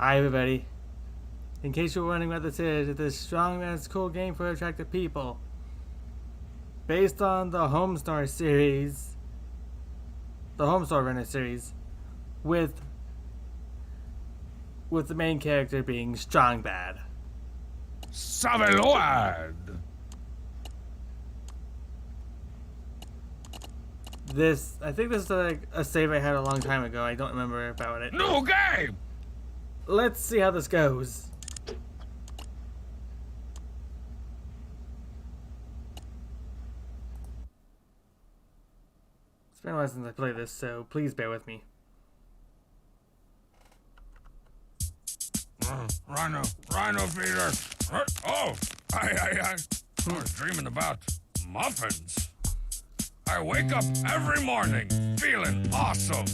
Hi everybody. In case you're wondering what this is, it's a strongman's cool game for attractive people. Based on the Homestar series, the Homestar Runner series, with the main character being Strong Bad. Saveload! I think this is like a save I had a long time ago. I don't remember about it. New game! Let's see how this goes. It's been a while since I played this, so please bear with me. Rhino feeder. Oh, I was dreaming about muffins. I wake up every morning feeling awesome.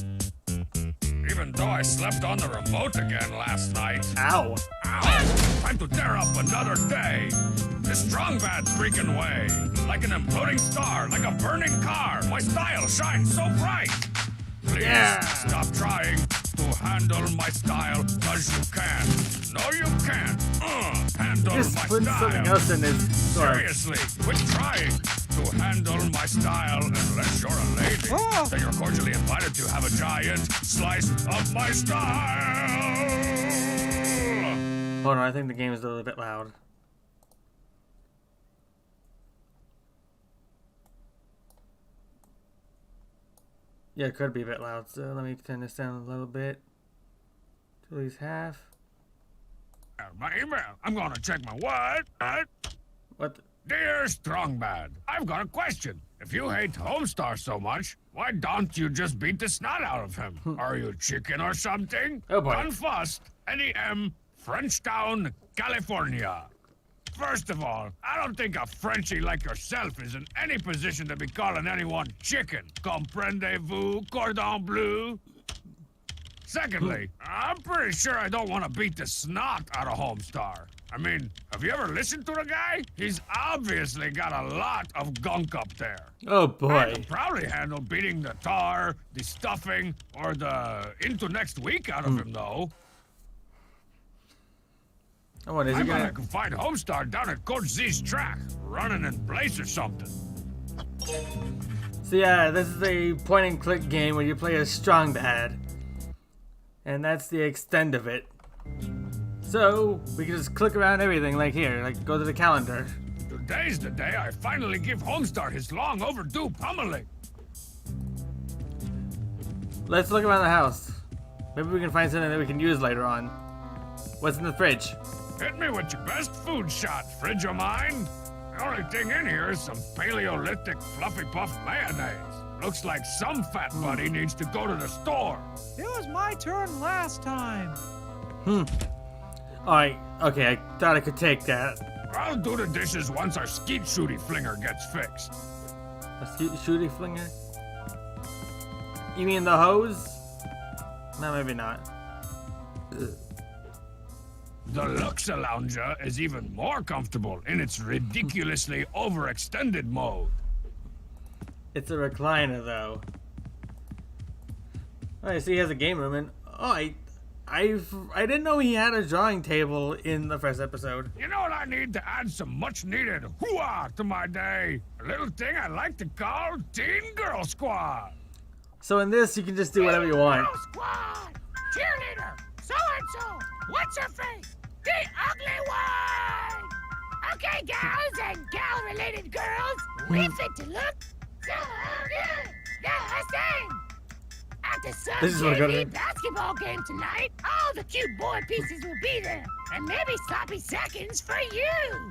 Even though I slept on the remote again last night. Ow. Ow! Time to tear up another day. The strong bad freaking way. Like an imploding star, like a burning car. My style shines so bright. Please stop trying to handle my style, cause you can't. No, you can't. Handle Just my put style. something else in this. Seriously, quit trying to handle my style unless you're a lady. Then you're cordially invited to have a giant slice of my style. Hold on, I think the game is a little bit loud. Yeah, it could be a bit loud, so let me turn this down a little bit. To at least half. My email. I'm gonna check my what? What? Dear Strongbad, I've got a question. If you hate Homestar so much, why don't you just beat the snot out of him? Are you chicken or something? Oh boy. Unfussed, NEM, Frenchtown, California. First of all, I don't think a Frenchie like yourself is in any position to be calling anyone chicken. Comprendez-vous, cordon bleu? Secondly, I'm pretty sure I don't want to beat the snot out of Homestar. I mean, have you ever listened to the guy? He's obviously got a lot of gunk up there. Oh I boy. can probably handle beating the tar, the stuffing, or the into next week out of him, though. Oh, what is I he bet I gonna? can find Homestar down at Coach Z's track, running in place or something. So yeah, this is a point and click game where you play as Strong Bad. And that's the extent of it. So, we can just click around everything like here, like go to the calendar. Today's the day I finally give Homestar his long overdue pummeling. Let's look around the house. Maybe we can find something that we can use later on. What's in the fridge? Hit me with your best food shot, fridge of mine. The only thing in here is some Paleolithic fluffy puff mayonnaise. Looks like some fat buddy needs to go to the store. It was my turn last time. Alright, okay, I thought I could take that. I'll do the dishes once our skeet shooty flinger gets fixed. A shooty flinger? You mean the hose? No, maybe not. The Luxa Lounger is even more comfortable in its ridiculously overextended mode. It's a recliner, though. Oh, I see he has a game room, and oh, I didn't know he had a drawing table in the first episode. You know what I need to add some much-needed hoo-ah to my day? A little thing I like to call Teen Girl Squad. So in this, you can just do whatever you want. Girl Squad! Cheerleader! So-and-so! What's her face? The ugly one! Okay, gals and gal-related girls, we fit to look so good. The same. At the Sun This is what I gotta JV do. basketball game tonight, all the cute boy pieces will be there. And maybe sloppy seconds for you.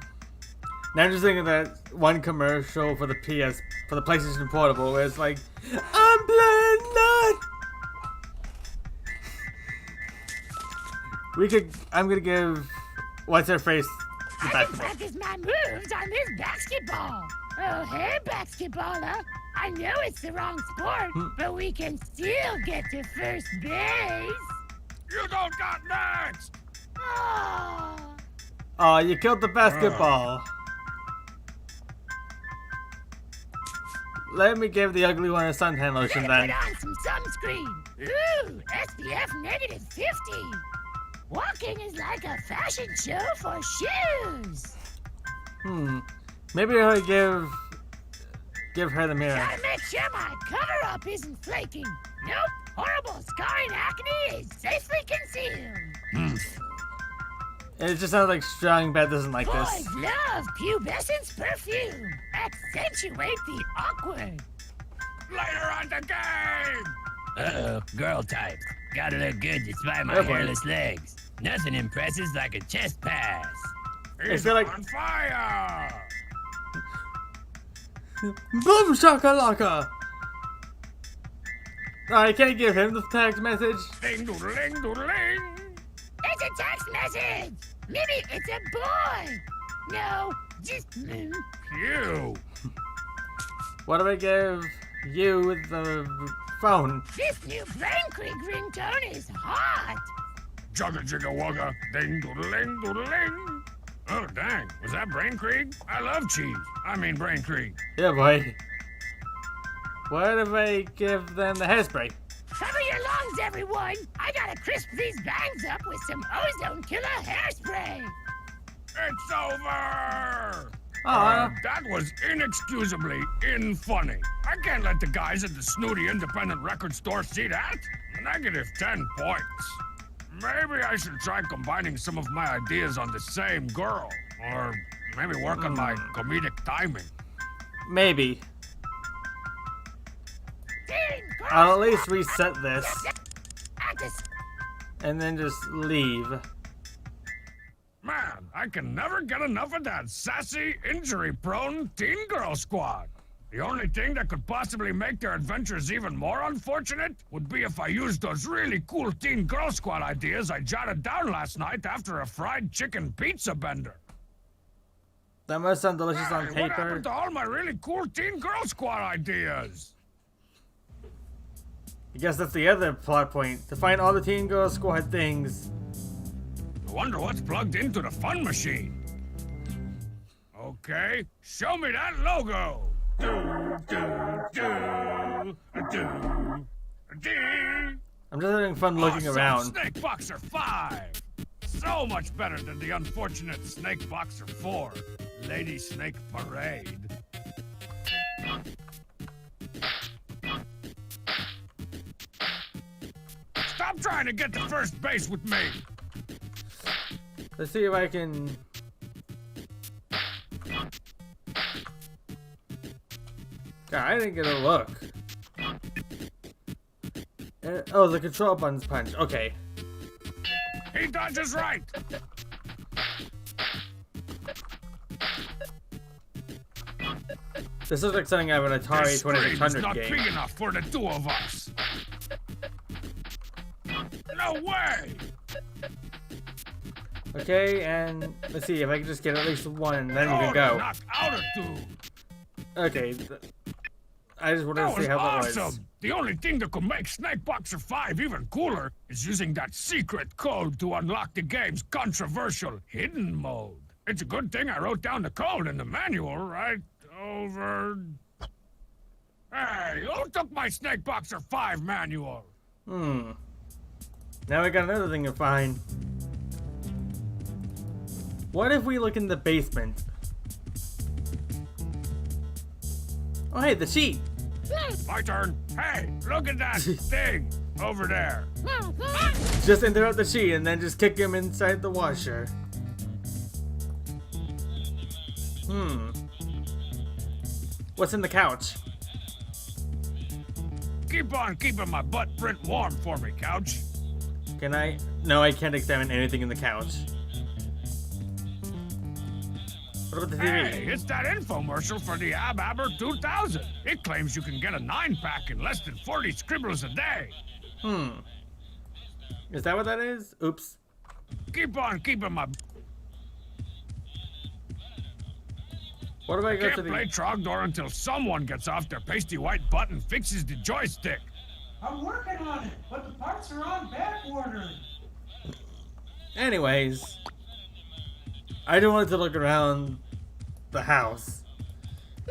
Now I'm just thinking of that one commercial for the PlayStation Portable where it's like, I'm playing nut. I'm gonna give what's her face the I can basketball. practice my moves on this basketball. Oh, hey, basketballer. I know it's the wrong sport, but we can still get to first base. You don't got next. Oh. Oh, you killed the basketball. Let me give the ugly one a suntan lotion Put then. on some sunscreen. Ooh, SPF -50. Walking is like a fashion show for shoes. Maybe I'll give her the mirror. Gotta make sure my cover-up isn't flaking. Nope, horrible scarring acne is safely concealed. It just sounds like Strong Bad doesn't like Boys this. love pubescence perfume. Accentuate the awkward. Later on the game! Uh-oh, girl type. Gotta look good despite my Oh, boy. hairless legs. Nothing impresses like a chest pass. He's feel like- on fire! Boom shakalaka! I can't give him the text message. Ding doodling doodling! It's a text message. Maybe it's a boy. No, just You! What do I give you with the phone? this new Brain Creek ringtone is hot. Jugga jigga wugga! Ding doodling doodling! Oh, dang. Was that Brain Creek? I love cheese. I mean Brain Creek. Yeah, boy. What if I give them the hairspray? Cover your lungs, everyone. I gotta crisp these bangs up with some ozone killer hairspray. It's over! Aw. That was inexcusably unfunny. I can't let the guys at the snooty independent record store see that. -10 points. Maybe I should try combining some of my ideas on the same girl. Or maybe work on my comedic timing. Maybe. Teen I'll at Girls least reset this at the and then just leave. Man, I can never get enough of that sassy, injury-prone teen girl squad. The only thing that could possibly make their adventures even more unfortunate would be if I used those really cool teen girl squad ideas I jotted down last night after a fried chicken pizza bender. That must sound delicious on Hey, what paper. happened to all my really cool teen girl squad ideas? I guess that's the other plot point. To find all the Teen Girl Squad things. I wonder what's plugged into the fun machine. Okay, show me that logo. I'm just having fun looking Awesome. around. Snake Boxer 5. So much better than the unfortunate Snake Boxer 4. Lady Snake Parade. Stop trying to get to first base with me. Let's see if I can. God, I didn't get a look. Oh, the control button's punched. Okay. He dodges right. This is like something out of an Atari This screen is 2600 not game. big enough for the two of us. No way! Okay, and let's see if I can just get at least one, then we Oh, can go. knock out a two. Okay. I just wanted That to see was how that awesome. was. The only thing that could make Snake Boxer 5 even cooler is using that secret code to unlock the game's controversial hidden mode. It's a good thing I wrote down the code in the manual right over... Hey, who took my Snake Boxer 5 manual? Now we got another thing to find. What if we look in the basement? Oh, hey, the sheet. My turn. Hey, look at that thing over there. Just interrupt the sheet and then just kick him inside the washer. What's in the couch? Keep on keeping my butt print warm for me, couch. Can I? No, I can't examine anything in the couch. What about the TV? Hey, it's that infomercial for the AbAber 2000. It claims you can get a 9-pack in less than 40 scribbles a day. Is that what that is? Oops. Keep on keeping my... What if I go to Can't play the... Trogdor until someone gets off their pasty white butt and fixes the joystick. I'm working on it, but the parts are on back order. Anyways. I just wanted to look around the house.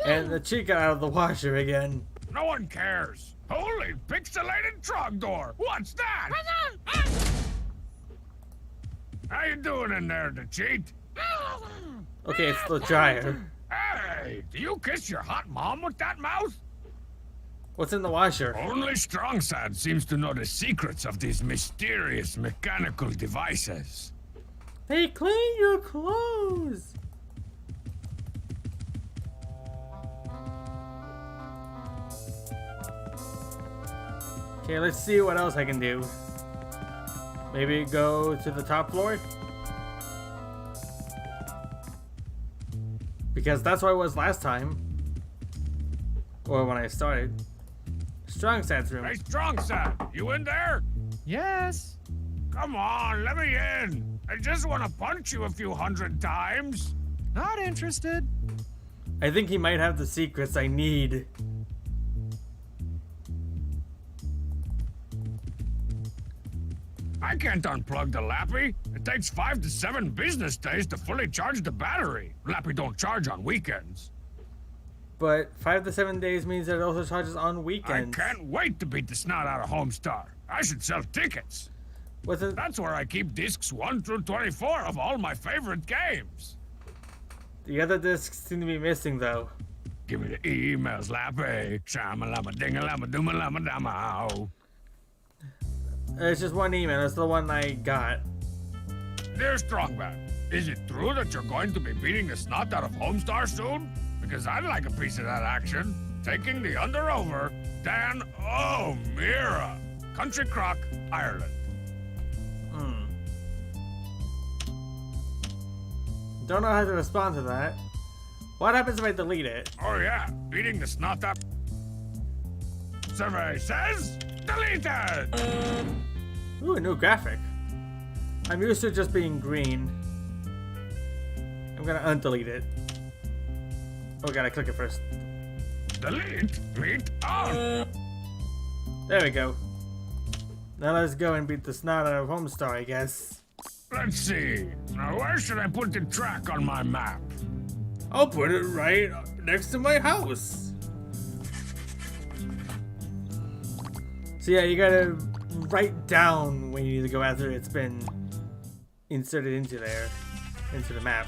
And the chick got out of the washer again. No one cares. Holy pixelated Trogdor! What's that? How you doing in there, the cheat? Okay, it's the dryer. Hey, do you kiss your hot mom with that mouth? What's in the washer? Only Strongsad seems to know the secrets of these mysterious mechanical devices. They clean your clothes. Okay, let's see what else I can do. Maybe go to the top floor? Because that's where I was last time. Or when I started. Strongsad's room. Hey, Strongsad, you in there? Yes. Come on, let me in. I just want to punch you a few 100 times. Not interested. I think he might have the secrets I need. I can't unplug the Lappy. It takes 5 to 7 business days to fully charge the battery. Lappy don't charge on weekends. But 5 to 7 days means that it also charges on weekends. I can't wait to beat the snot out of Homestar. I should sell tickets. What's it? That's where I keep discs 1 through 24 of all my favorite games. The other discs seem to be missing though. Give me the emails, Lappy. Shama-lama, ding-a-lama, dooma-lama, dama. It's just one email. It's the one I got. Dear Strongman, is it true that you're going to be beating the snot out of Homestar soon? Because I'd like a piece of that action. Taking the under over, Dan O'Meara, Country Crock, Ireland. Don't know how to respond to that. What happens if I delete it? Oh yeah, beating the snot up. Survey says deleted. Ooh, a new graphic. I'm used to just being green. I'm gonna undelete it. Oh, gotta click it first. Delete, delete, on. There we go. Now let's go and beat the snot out of Homestar, I guess. Let's see. Now where should I put the track on my map? I'll put it right next to my house. So yeah, you gotta write down when you need to go after it's been inserted into there, into the map.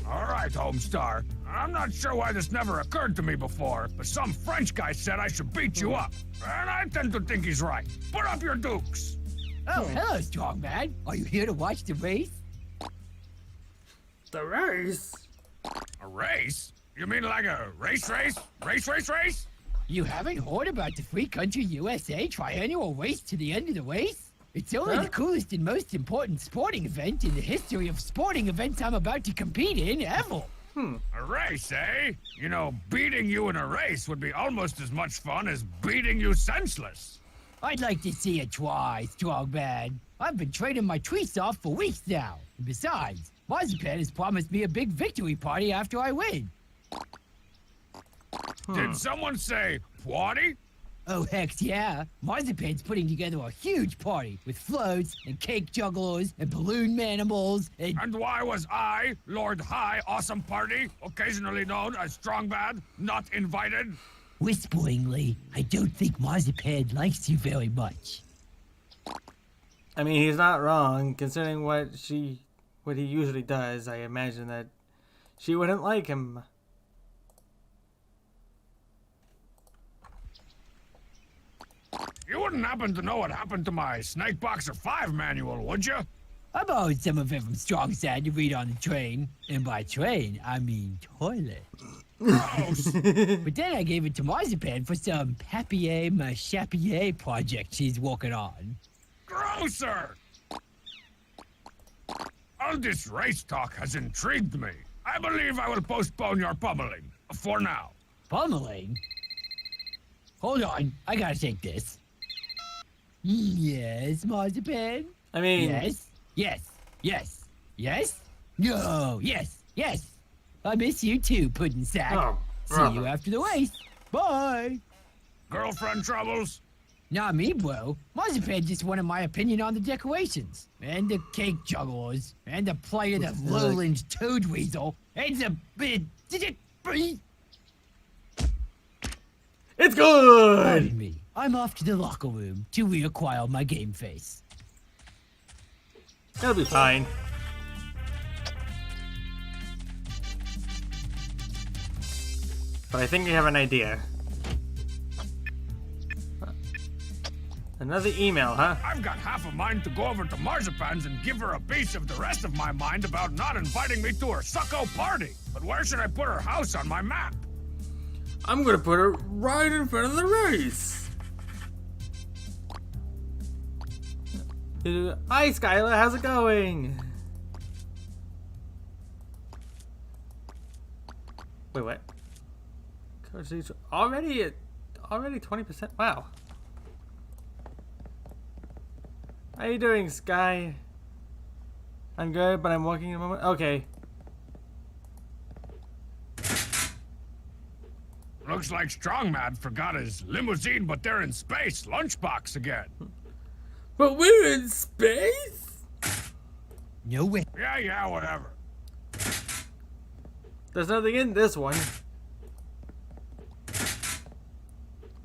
All right, Homestar. I'm not sure why this never occurred to me before, but some French guy said I should beat you up. And I tend to think he's right. Put up your dukes. Oh, hello, Strongman. Are you here to watch the race? The race? A race? You mean like a race? Race? You haven't heard about the Free Country USA triannual race to the end of the race? It's only Huh? the coolest and most important sporting event in the history of sporting events I'm about to compete in ever. A race, eh? You know, beating you in a race would be almost as much fun as beating you senseless. I'd like to see it try, Strongman. I've been training my tweets off for weeks now. And besides, Marzipan has promised me a big victory party after I win. Did someone say party? Oh, heck yeah. Marzipan's putting together a huge party with floats and cake jugglers and balloon manimals and... And why was I, Lord High Awesome Party, occasionally known as Strongbad, not invited? Whisperingly, I don't think Marzipan likes you very much. I mean, he's not wrong. Considering what he usually does, I imagine that she wouldn't like him. You wouldn't happen to know what happened to my Snake Boxer 5 manual, would you? I borrowed some of it from Strongsad to read on the train. And by train, I mean toilet. Gross. But then I gave it to Marzipan for some papier-mâche project she's working on. Grosser! All this race talk has intrigued me. I believe I will postpone your pummeling. For now. Pummeling? Hold on, I gotta take this. Yes, Marzipan? I mean, Yes? No, yes. I miss you too, Puddin' Sack. Oh, See brother. you after the race. Bye. Girlfriend troubles? Not me, bro. Marzipan just wanted my opinion on the decorations, and the cake jugglers, and the plight of the lowland toad weasel, and the it's good. Pardon me. I'm off to the locker room to reacquire my game face. It'll be fine. But I think we have an idea. Another email, huh? I've got half a mind to go over to Marzipan's and give her a piece of the rest of my mind about not inviting me to her sucko party. But where should I put her house on my map? I'm gonna put her right in front of the race. Hi, Skylar. How's it going? Wait, what? Coach Leach already 20%. Wow. How you doing, Sky? I'm good, but I'm working at the moment. Okay. Looks like Strongman forgot his limousine, but they're in space lunchbox again. But we're in space? No way. Yeah, whatever. There's nothing in this one.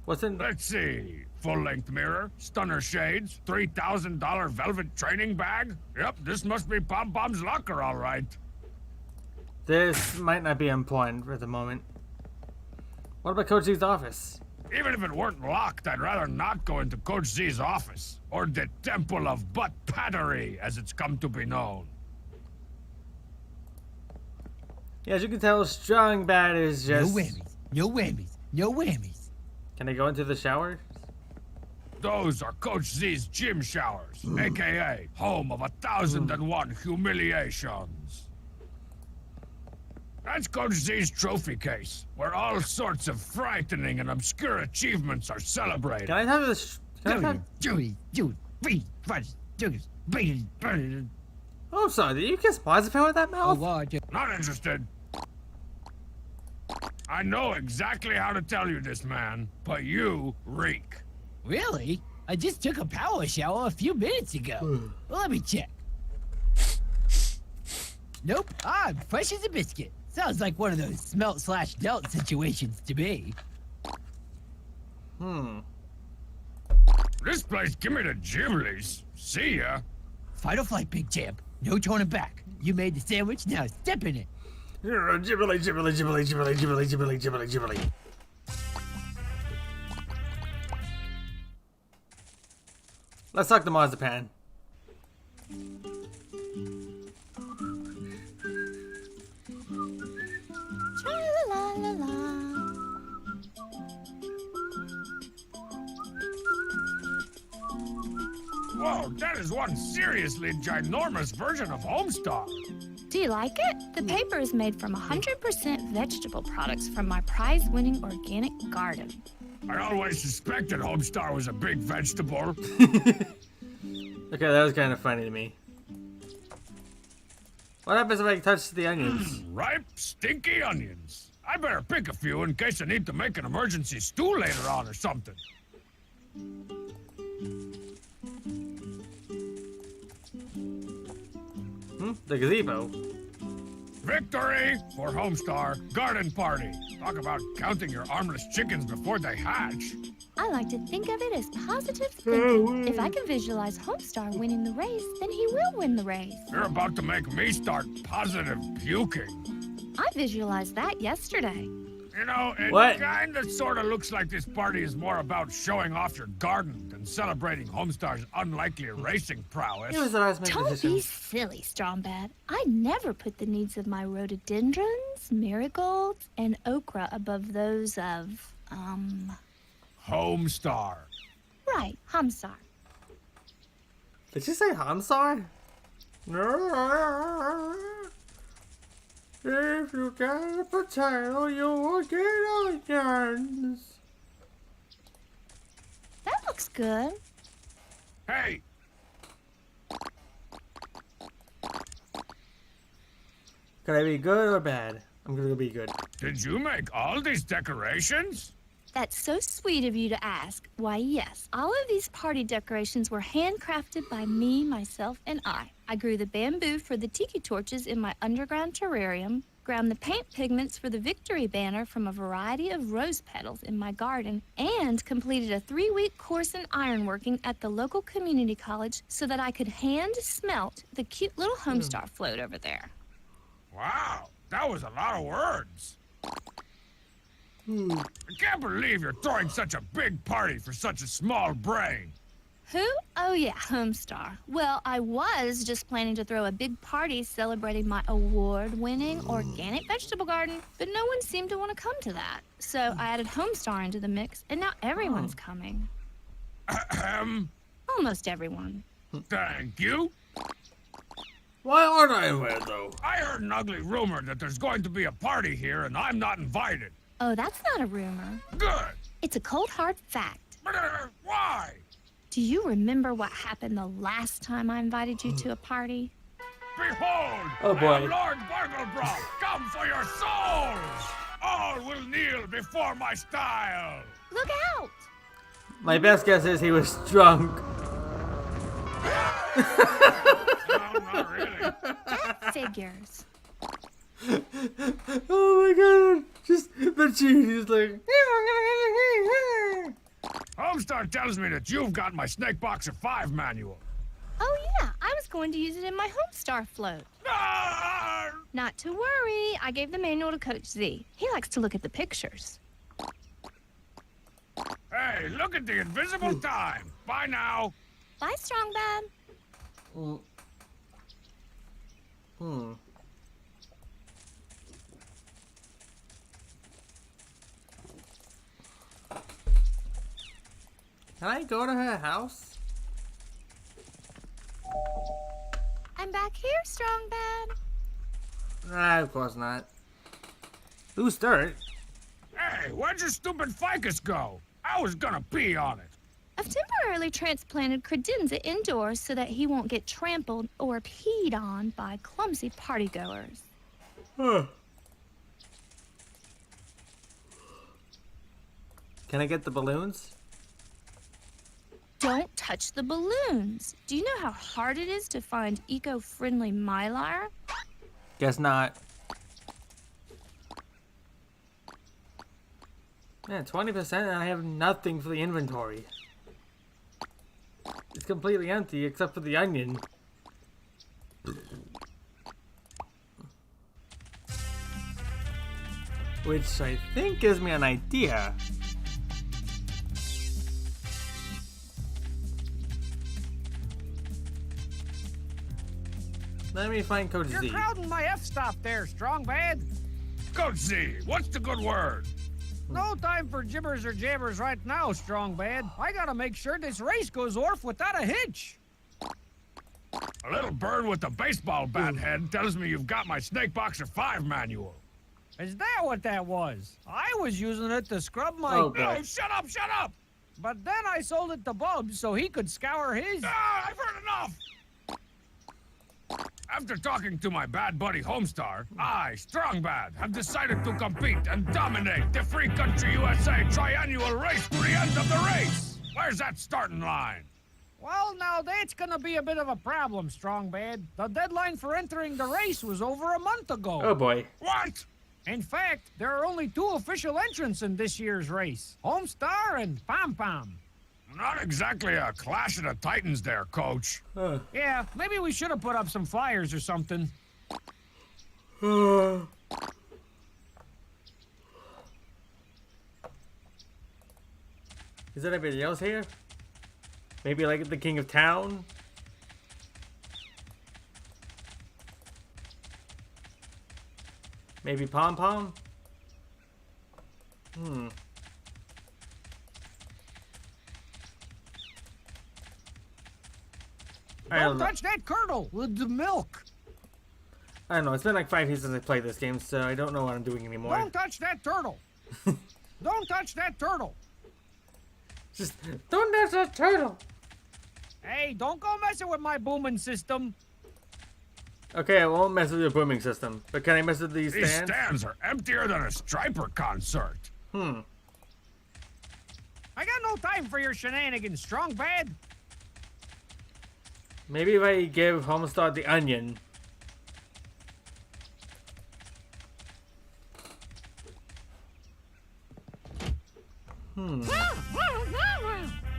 What's in? Let's see. Full-length mirror, stunner shades, $3,000 velvet training bag. Yep, this must be Pom Pom's locker, all right. This might not be important for the moment. What about Coach Z's office? Even if it weren't locked, I'd rather not go into Coach Z's office, or the Temple of Butt Pattery, as it's come to be known. Yeah, as you can tell, Strong Bad is No just... whammies. No whammies. No whammies. Can I go into the shower? Those are Coach Z's gym showers, aka home of 1,001 humiliations. That's Coach Z's trophy case, where all sorts of frightening and obscure achievements are celebrated. Can I have this? Can I have... Judy, Oh, I'm sorry. Did you kiss Marzipan with that mouth? Not interested. I know exactly how to tell you this, man, but you reek. Really? I just took a power shower a few minutes ago. Well, let me check. Nope, I'm fresh as a biscuit. Sounds like one of those smelt/dealt situations to me. This place give me the Ghiblis. See ya. Fight or flight, big champ. No turning back. You made the sandwich, now step in it. Ghibli, ghibli, ghibli, ghibli, ghibli, ghibli, ghibli, ghibli. Let's talk to Marzipan. Whoa, that is one seriously ginormous version of Homestar. Do you like it? The paper is made from 100% vegetable products from my prize-winning organic garden. I always suspected Homestar was a big vegetable. Okay, that was kind of funny to me. What happens if I touch the onions? Ripe, stinky onions. I better pick a few in case I need to make an emergency stew later on or something. The gazebo. Victory for Homestar Garden Party. Talk about counting your armless chickens before they hatch. I like to think of it as positive thinking. If I can visualize Homestar winning the race, then he will win the race. You're about to make me start positive puking. I visualized that yesterday. You know, it What? kinda sorta looks like this party is more about showing off your garden than celebrating Homestar's unlikely racing prowess. It was the last Don't decision. be silly, Strongbad. I never put the needs of my rhododendrons, marigolds, and okra above those of, Homestar. right, Hamsar. Did she say Hamsar? If you get a potato, you will get onions. That looks good. Hey, Could I be good or bad? I'm gonna be good. did you make all these decorations? That's so sweet of you to ask. Why, yes, all of these party decorations were handcrafted by me, myself, and I. I grew the bamboo for the tiki torches in my underground terrarium. ground the paint pigments for the victory banner from a variety of rose petals in my garden, and completed a 3-week course in ironworking at the local community college so that I could hand smelt the cute little Homestar float over there. Wow, that was a lot of words. I can't believe you're throwing such a big party for such a small brain. Who? Oh, yeah, Homestar. Well, I was just planning to throw a big party celebrating my award-winning organic vegetable garden, but no one seemed to want to come to that. So I added Homestar into the mix, and now everyone's coming. Almost everyone. Thank you. Why aren't I invited though? I heard an ugly rumor that there's going to be a party here and I'm not invited. Oh, that's not a rumor. Good. It's a cold, hard fact. But why? Do you remember what happened the last time I invited you to a party? Behold! Oh, boy. I am Lord Barglebrock. Come for your souls! All will kneel before my style. Look out! My best guess is he was drunk. No, not really. That figures. Oh my god! Just the cheese. He's like. Homestar tells me that you've got my Snakeboxer 5 manual. Oh, yeah, I was going to use it in my Homestar float. Ah! Not to worry, I gave the manual to Coach Z. He likes to look at the pictures. Hey, look at the invisible time. Bye now. Bye, Strong Bad. Can I go to her house? I'm back here, Strong Bad. Nah, of course not. Who's third? Hey, where'd your stupid ficus go? I was gonna pee on it. I've temporarily transplanted credenza indoors so that he won't get trampled or peed on by clumsy partygoers. Huh. Can I get the balloons? Don't touch the balloons. Do you know how hard it is to find eco-friendly mylar? Guess not. Yeah, 20% and I have nothing for the inventory. It's completely empty except for the onion. Which I think gives me an idea. Let me find Coach You're Z. crowding my F-stop there, Strong Bad. Coach Z, what's the good word? No time for gibbers or jabbers right now, Strong Bad. I gotta make sure this race goes off without a hitch. A little bird with a baseball bat head tells me you've got my Snakeboxer 5 manual. Is that what that was? I was using it to scrub my... Oh, No, God. shut up, shut up! But then I sold it to Bubs so he could scour his... Ah, I've heard enough! After talking to my bad buddy Homestar, I, Strong Bad, have decided to compete and dominate the Free Country USA triannual race to the end of the race. Where's that starting line? Well, now that's gonna be a bit of a problem, Strong Bad. The deadline for entering the race was over a month ago. Oh boy. What? In fact, there are only 2 official entrants in this year's race. Homestar and Pom Pom. Not exactly a clash of the Titans there, Coach. Yeah, maybe we should have put up some flyers or something. Is there anybody else here? Maybe like the King of Town? Maybe Pom Pom? I Don't don't know. touch that curdle with the milk. I don't know. It's been like 5 years since I played this game, so I don't know what I'm doing anymore. Don't touch that turtle. Don't touch that turtle. Just don't touch that turtle. Hey, don't go messing with my booming system. Okay, I won't mess with your booming system, but can I mess with these These stands? stands are emptier than a Striper concert. I got no time for your shenanigans, Strong Bad. Maybe if I give Homestar the onion.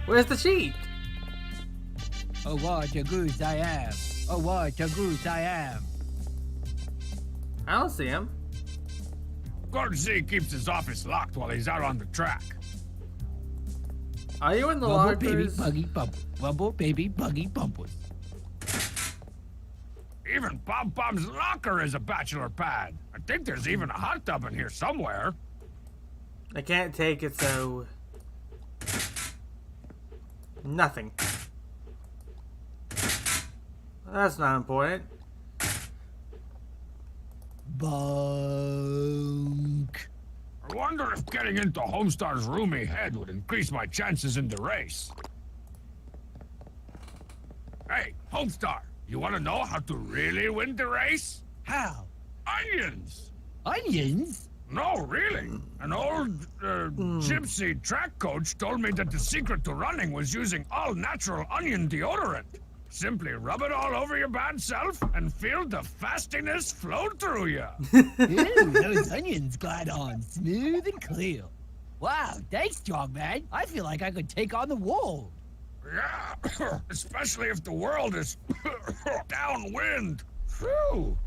Where's the cheat? Oh, what a goose I am. Oh, what a goose I am. I don't see him. Gordon Z keeps his office locked while he's out on the track. Are you in the Bumble baby lockers? buggy bumble. Bumble baby buggy bumbles. Even Pom Pom's locker is a bachelor pad. I think there's even a hot tub in here somewhere. I can't take it, so... Nothing. That's not important. Bunk. I wonder if getting into Homestar's roomy head would increase my chances in the race. Hey, Homestar, you want to know how to really win the race? How? Onions! Onions? No, really. An old gypsy track coach told me that the secret to running was using all-natural onion deodorant. Simply rub it all over your bad self and feel the fastiness flow through you. Ooh, those onions glide on smooth and clear. Wow, thanks, Strongman. I feel like I could take on the world. Yeah, especially if the world is downwind. Phew.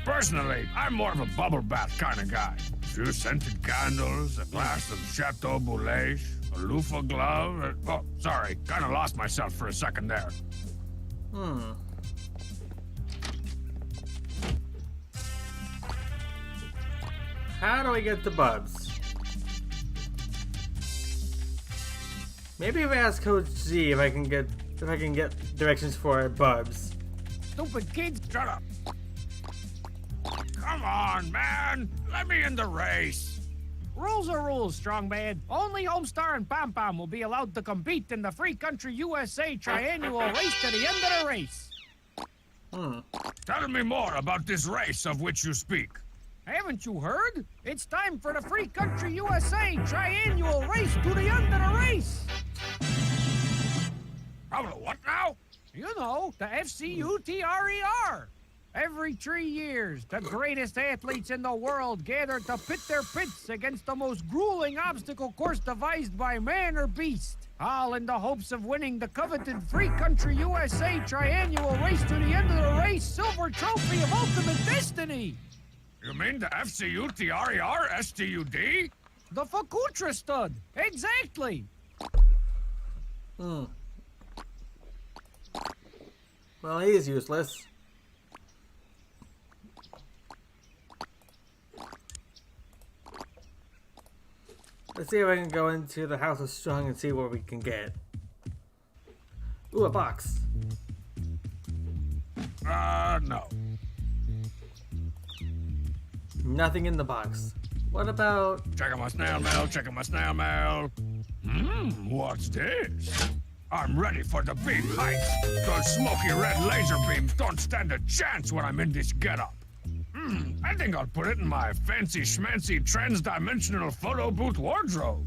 Personally, I'm more of a bubble bath kind of guy. A few scented candles, a glass of Chateau Boulege, a loofah glove. Oh, sorry, kind of lost myself for a second there. How do I get to Bubs? Maybe if I ask Coach Z if I can get directions for Bubs. Stupid kids. Shut up. Come on, man. Let me in the race. Rules are rules, Strong Man. Only Homestar and Pom Pom will be allowed to compete in the Free Country USA Triannual Race to the end of the race. Tell me more about this race of which you speak. Haven't you heard? It's time for the Free Country USA Triannual Race to the end of the race. Oh, what now? You know, the FCUTRER. Every 3 years, the greatest athletes in the world gather to pit their pits against the most grueling obstacle course devised by man or beast, all in the hopes of winning the coveted Free Country USA Triannual Race to the end of the race silver trophy of ultimate destiny. You mean the FCUTRER STUD? The Fakutra stud. Exactly. Well, he is useless. Let's see if I can go into the House of Strong and see what we can get. Ooh, a box. No. Nothing in the box. What about... Checking my snail mail, checking my snail mail. What's this? I'm ready for the big heights. Those smoky red laser beams don't stand a chance when I'm in this getup. I think I'll put it in my fancy schmancy trans-dimensional photo booth wardrobe.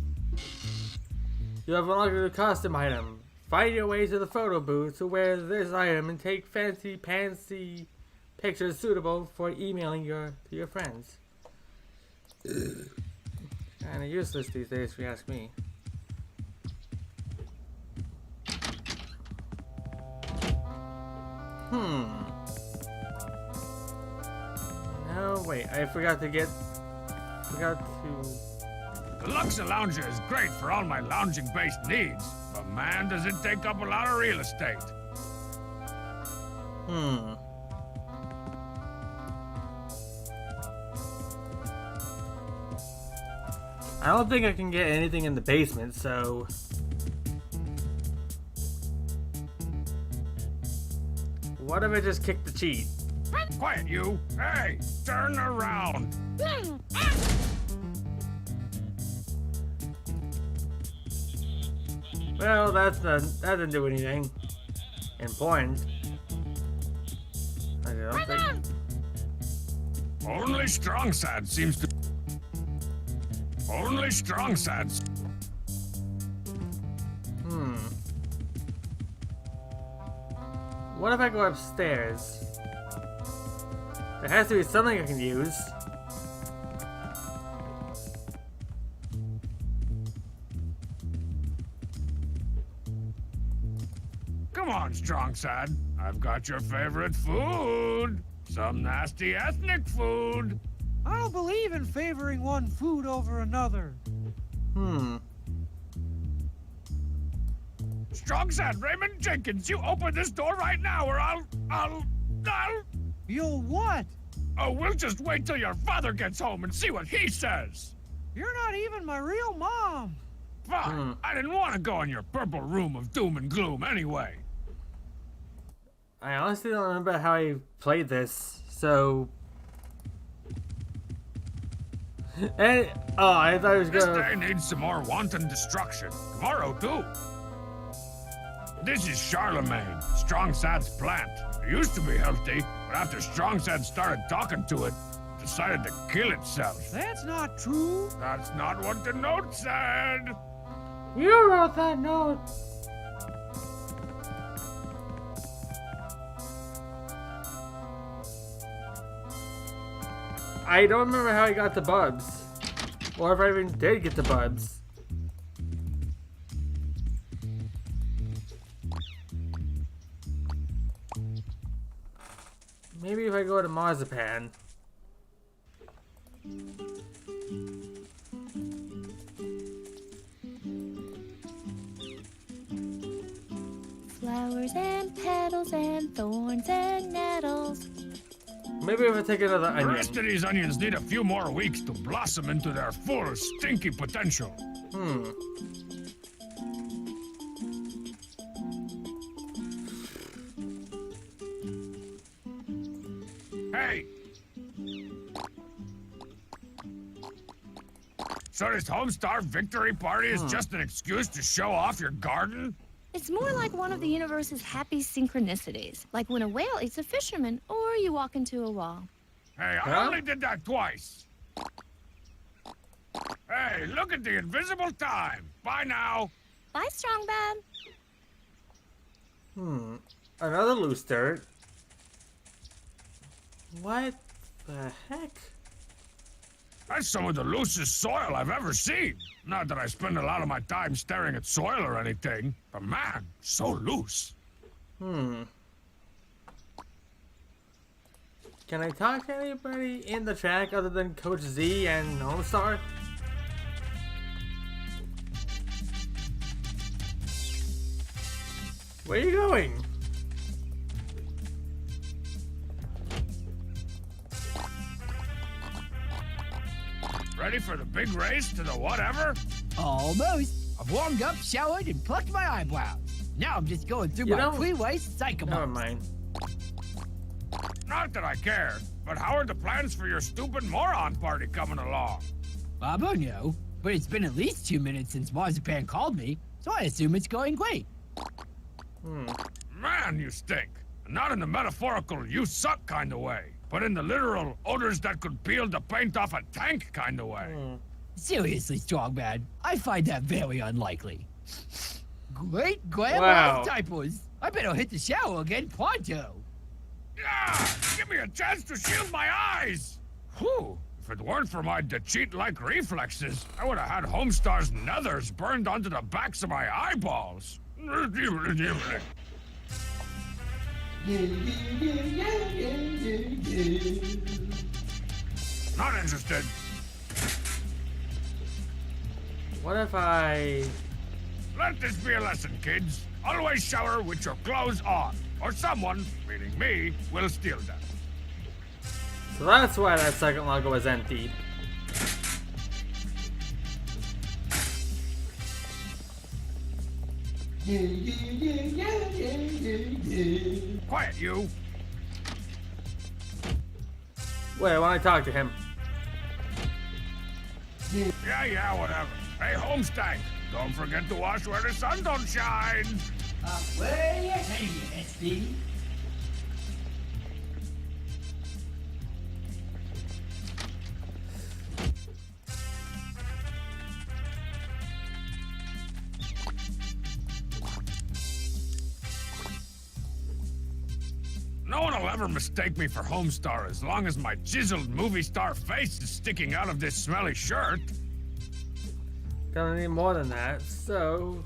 You have unlocked a costume item. Find your way to the photo booth to wear this item and take fancy pantsy pictures suitable for emailing to your friends. Kinda useless these days if you ask me. No, wait, I forgot to... The Luxa Lounger is great for all my lounging-based needs, but man, does it take up a lot of real estate. I don't think I can get anything in the basement, so... What if I just kick the cheat? Quiet, you! Hey, turn around! Well, that didn't do anything important. I don't think. Only Strong Sad seems to... Only Strong Sad... What if I go upstairs? There has to be something I can use. Come on, Strong Sad. I've got your favorite food. Some nasty ethnic food. I don't believe in favoring one food over another. Strong Sad, Raymond Jenkins, you open this door right now or I'll... You'll what? Oh, we'll just wait till your father gets home and see what he says. You're not even my real mom. Fine. I didn't want to go in your purple room of doom and gloom anyway. I honestly don't remember how I played this, so... And, oh, I thought it was This gonna... day needs some more wanton destruction. Tomorrow, too. This is Charlemagne, Strong Sad's plant. It used to be healthy, but after Strong Sad started talking to it, it decided to kill itself. That's not true. That's not what the note said. You wrote that note! I don't remember how I got the bubs. Or if I even did get the bubs. Maybe if I go to Marzipan. Flowers and petals and thorns and nettles. Maybe if I take another The onion. rest of these onions need a few more weeks to blossom into their full, stinky potential. Hey! So this Homestar victory party is just an excuse to show off your garden? It's more like one of the universe's happy synchronicities, like when a whale eats a fisherman or you walk into a wall. Hey, I Huh? only did that twice. Hey, look at the invisible time. Bye now. Bye, Strong Bad. Another loose dirt. What the heck? That's some of the loosest soil I've ever seen. Not that I spend a lot of my time staring at soil or anything, but man, so loose. Can I talk to anybody in the track other than Coach Z and Homestar? Where are you going? Ready for the big race to the whatever? Almost. I've warmed up, showered, and plucked my eyebrows. Now I'm just going through You my don't- pre-race psycho Never mode. mind. Not that I care, but how are the plans for your stupid moron party coming along? I don't know, but it's been at least 2 minutes since Marzipan called me, so I assume it's going great. Man, you stink. Not in the metaphorical you suck kind of way, but in the literal odors that could peel the paint off a tank kind of way. Seriously, Strongbad, I find that very unlikely. Great grandma's Wow. diapers. I better hit the shower again pronto. Yeah! Give me a chance to shield my eyes! Whew! If it weren't for my cheat-like reflexes, I would have had Homestar's nethers burned onto the backs of my eyeballs. Not interested. What if I... Let this be a lesson, kids. Always shower with your clothes on, or someone, meaning me, will steal them. So that's why that second logo was emptied. Quiet, you. Wait, I want to talk to him. Yeah, whatever. Hey, Homestank, don't forget to wash where the sun don't shine. Where you heading, SD? No one will ever mistake me for Homestar as long as my chiseled movie star face is sticking out of this smelly shirt. Gonna need more than that, so...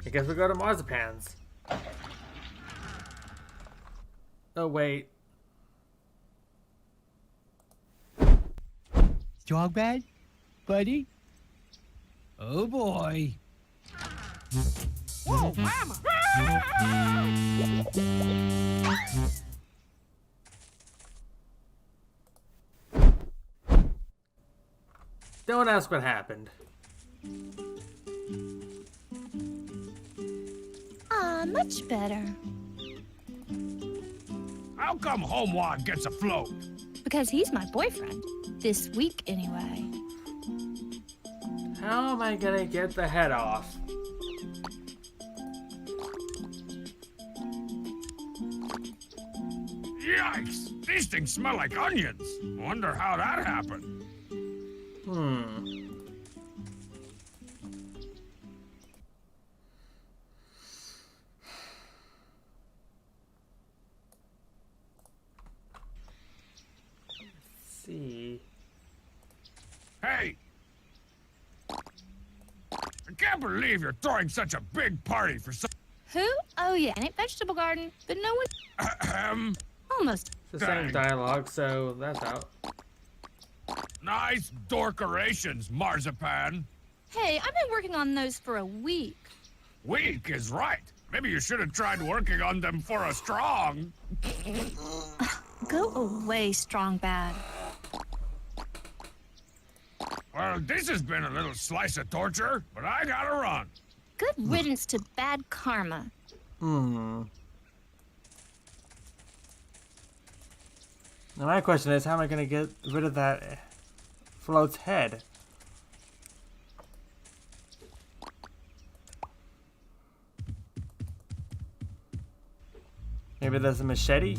I guess we go to Marzipan's. Oh, wait. Strong bad? Buddy? Oh boy. Whoa, mama! Don't ask what happened. Much better. How come Homewad gets a float? Because he's my boyfriend. This week, anyway. How am I gonna get the head off? Yikes! These things smell like onions. Wonder how that happened. Let's see. Hey! I can't believe you're throwing such a big party for some... Who? Oh, yeah, and vegetable garden. But no one. Almost. It's the same Dang. dialogue, so that's out. Nice dorkerations, Marzipan. Hey, I've been working on those for a week. Weak is right. Maybe you should have tried working on them for a strong. Go away, strong bad. Well, this has been a little slice of torture, but I gotta run. Good riddance to bad karma. Now my question is, how am I gonna get rid of that float's head? Maybe there's a machete?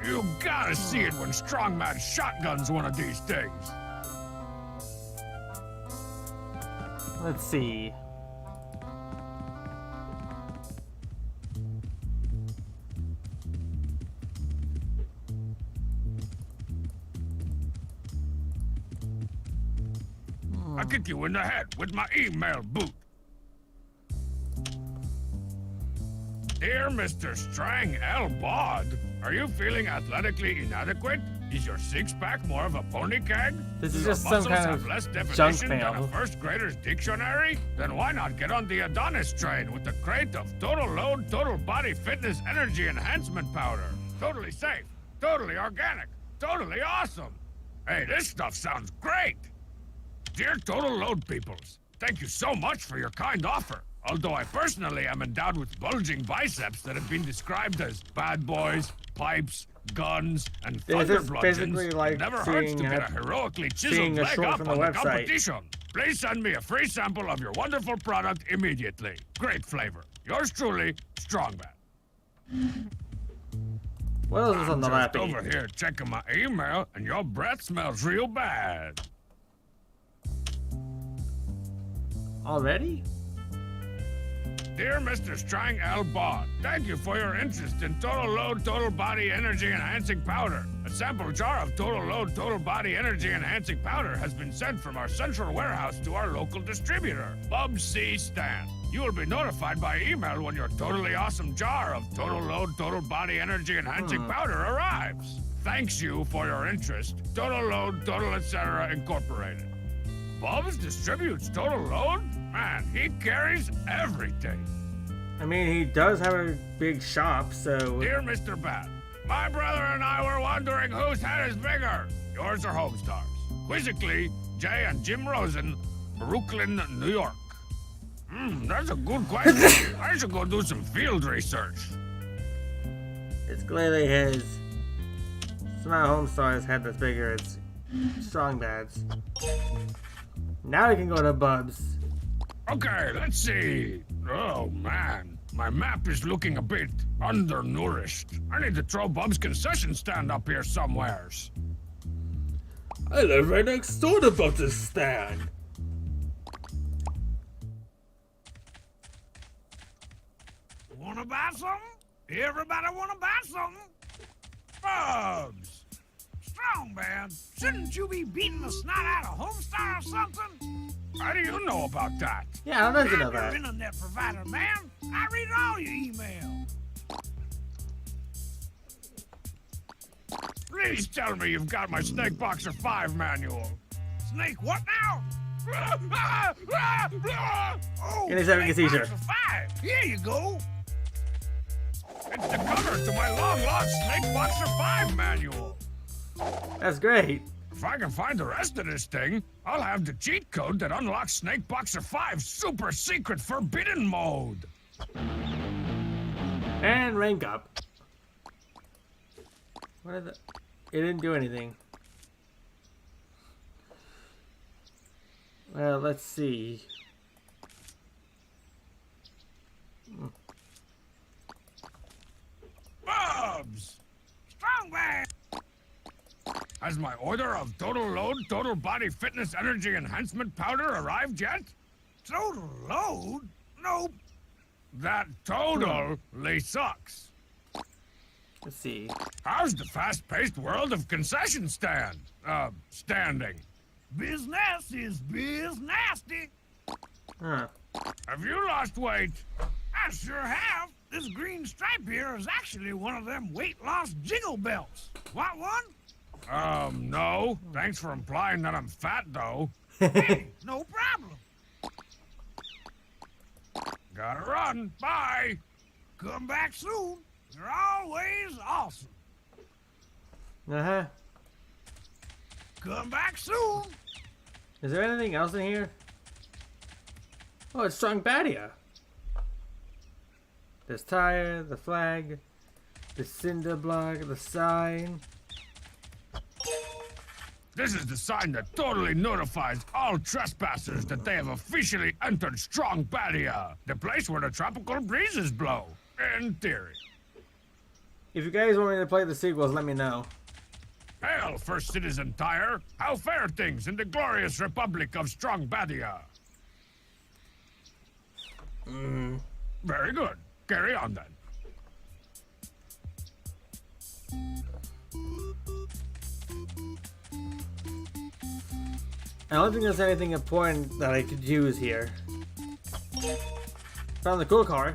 You gotta see it when Strongman shotguns one of these things. Let's see. I kick you in the head with my email boot. Dear Mr. Strang L. Bod, are you feeling athletically inadequate? Is your six-pack more of a pony keg? This is Do your just some muscles kind have of less junk definition than a mail. first grader's dictionary? Then why not get on the Adonis train with the crate of total load, total body fitness energy enhancement powder? Totally safe, totally organic, totally awesome. Hey, this stuff sounds great. Dear Total Load peoples, thank you so much for your kind offer. Although I personally am endowed with bulging biceps that have been described as bad boys, pipes, guns, and This thunder is bludgeons, basically like it never hurts to seeing get a a- heroically seeing chiseled a leg short up from on the the website. competition. Please send me a free sample of your wonderful product immediately. Great flavor. Yours truly, Strongman. What else is on the I'm just lappy? over here checking my email, and your breath smells real bad. Already? Dear Mr. Strang L. Bod, thank you for your interest in Total Load Total Body Energy Enhancing Powder. A sample jar of Total Load Total Body Energy Enhancing Powder has been sent from our central warehouse to our local distributor, Bub C. Stan. You will be notified by email when your totally awesome jar of Total Load Total Body Energy Enhancing Powder arrives. Thanks you for your interest. Total Load Total Etc. Incorporated. Bubs distributes Total Load? Man, he carries everything. I mean, he does have a big shop, so... Dear Mr. Bat, my brother and I were wondering whose head is bigger, yours or Homestar's. Quizzically, Jay and Jim Rosen, Brooklyn, New York. That's a good question. I should go do some field research. It's clearly his. It's not Homestar's head that's bigger, it's Strong Bad's. Now we can go to Bubs. Okay, let's see. Oh, man. My map is looking a bit undernourished. I need to throw Bub's concession stand up here somewheres. I live right next door to Bubs' stand. Wanna buy something? Everybody wanna buy something? Bubs! Strong man, shouldn't you be beating the snot out of Homestar or something? How do you know about that? Yeah, how does you know I'm your that? internet provider, man. I read all your email. Please tell me you've got my Snake Boxer 5 manual. Snake what now? Oh, And he's having a Snake seizure. Boxer 5. Here you go. It's the cover to my long-lost Snake Boxer 5 manual. That's great. If I can find the rest of this thing, I'll have the cheat code that unlocks Snake Boxer 5's super secret forbidden mode. And rank up. What are the... It didn't do anything. Well, let's see. Bubs! Strong man! Has my order of total load, total body fitness energy enhancement powder arrived yet? Total load? Nope. That totally sucks. Let's see. How's the fast-paced world of concession stand? Standing? Business is nasty. Huh. Have you lost weight? I sure have. This green stripe here is actually one of them weight loss jiggle belts. Want one? No. Thanks for implying that I'm fat, though. Hey, no problem. Gotta run. Bye. Come back soon. You're always awesome. Uh-huh. Come back soon. Is there anything else in here? Oh, it's Strong Badia. This tire, the flag, the cinder block, the sign. This is the sign that totally notifies all trespassers that they have officially entered Strong Badia, the place where the tropical breezes blow. In theory. If you guys want me to play the sequels, let me know. Hail, First Citizen Tire! How fare things in the glorious Republic of Strong Badia? Very good. Carry on then. I don't think there's anything important that I could use here. Found the cool car.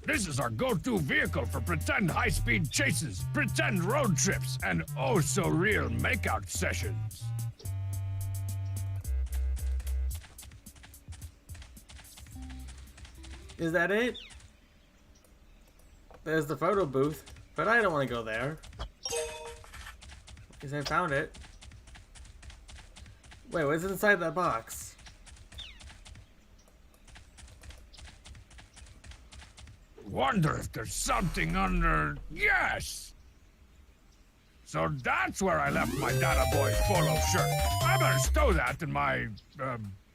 This is our go-to vehicle for pretend high-speed chases, pretend road trips, and oh-so-real makeout sessions. Is that it? There's the photo booth, but I don't want to go there. Because I found it. Wait, what's inside that box? Wonder if there's something under... Yes! So that's where I left my Data Boy polo shirt. I better stow that in my,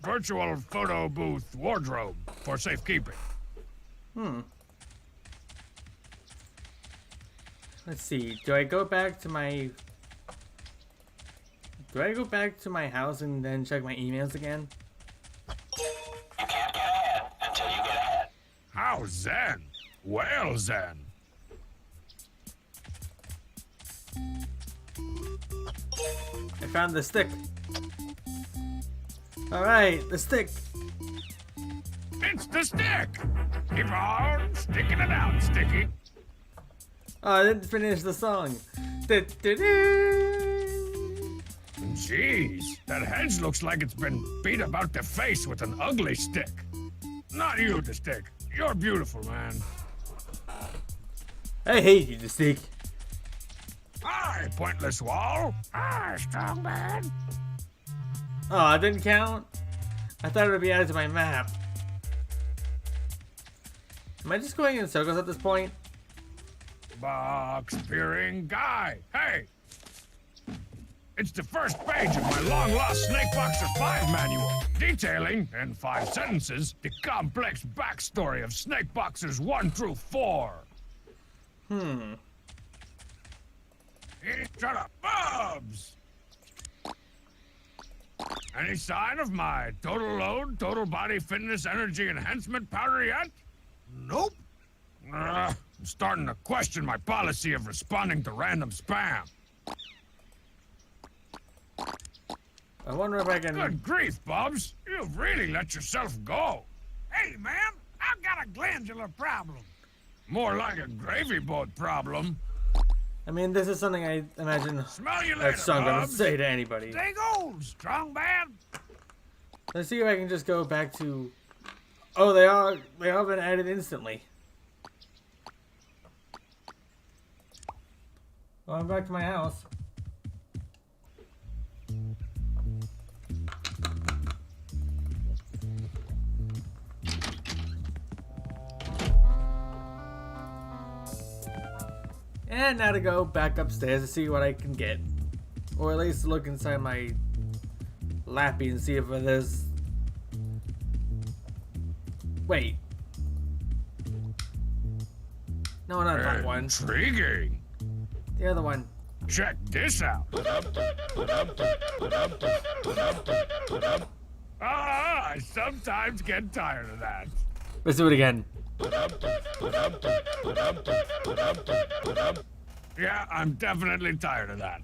virtual photo booth wardrobe for safekeeping. Let's see. Do I go back to my... Do I go back to my house and then check my emails again? How zen? Well zen. I found the stick. Alright, the stick. It's the stick! Keep on sticking it out, Sticky. Oh, I didn't finish the song. Du-du-du. Jeez, that hedge looks like it's been beat about the face with an ugly stick. Not you, the stick. You're beautiful, man. I hate you, the stick. Hi, pointless wall. Hi, strong man. Oh, it didn't count? I thought it would be added to my map. Am I just going in circles at this point? Box-peering guy. Hey! It's the first page of my long-lost Snake Boxer 5 manual, detailing, in 5 sentences, the complex backstory of Snake Boxers 1 through 4. Hey, shut up, Bubs! Any sign of my total load, total body fitness energy enhancement powder yet? Nope. I'm starting to question my policy of responding to random spam. I wonder if I can. Good grief, Bubs. You've really let yourself go. Hey, man, I've got a glandular problem. More like a gravy boat problem. I mean, this is something I imagine Smell you later, that Strong gonna Bubs. say to anybody. Stay gold, strong bad. Let's see if I can just go back to. Oh, they all been added instantly. Well, I'm back to my house. And now to go back upstairs to see what I can get. Or at least look inside my lappy and see if there's... Wait. No, not that one. Intriguing. The other one. Check this out. I sometimes get tired of that. Let's do it again. Yeah, I'm definitely tired of that.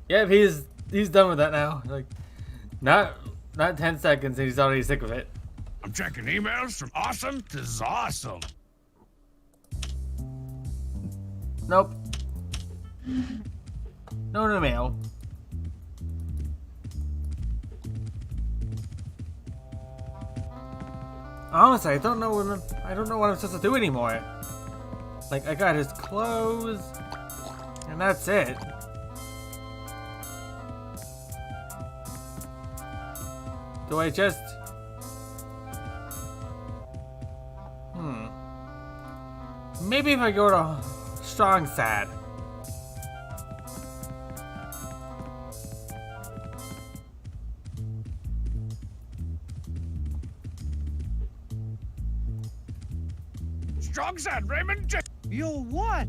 Yep, he's done with that now. Like, not 10 seconds and he's already sick of it. I'm checking emails from awesome to awesome. Nope. No mail. Honestly, I don't know what I'm supposed to do anymore. Like, I got his clothes, and that's it. Do I just... Maybe if I go to Strong Sad. Strong said Raymond J. You'll what?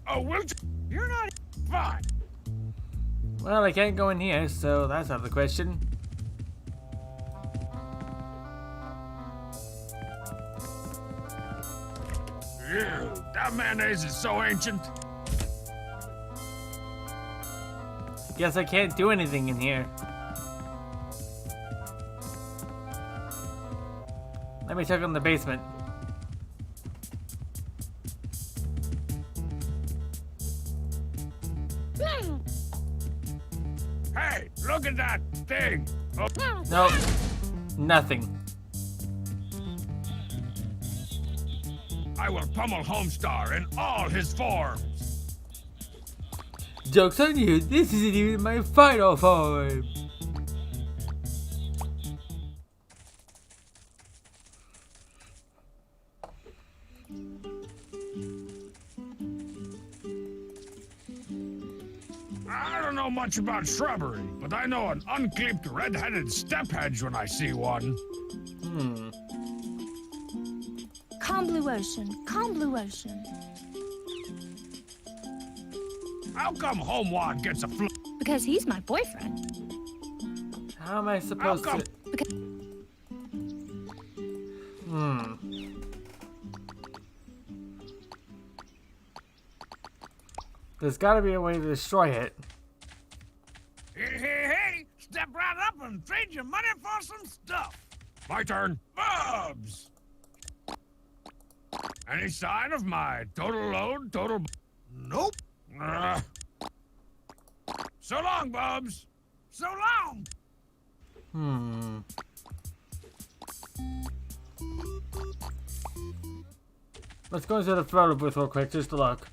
Oh, will You're not. fine. Well, I can't go in here, so that's out of the question. Ew, that mayonnaise is so ancient. Guess I can't do anything in here. Let me check on the basement. Hey, look at that thing. Oh, Nope. Nothing. I will pummel Homestar in all his forms. Joke's on you, this isn't even my final form. I don't know much about shrubbery, but I know an unclipped red-headed step hedge when I see one. Calm blue ocean, calm blue ocean. How come Homewad gets a Because he's my boyfriend. How am I supposed come- to... Because There's gotta be a way to destroy it. Hey, step right up and trade your money for some stuff. My turn. Bubs! Any sign of my total load, total... Nope. So long, Bubs. So long. Let's go into the photo booth real quick, just to look.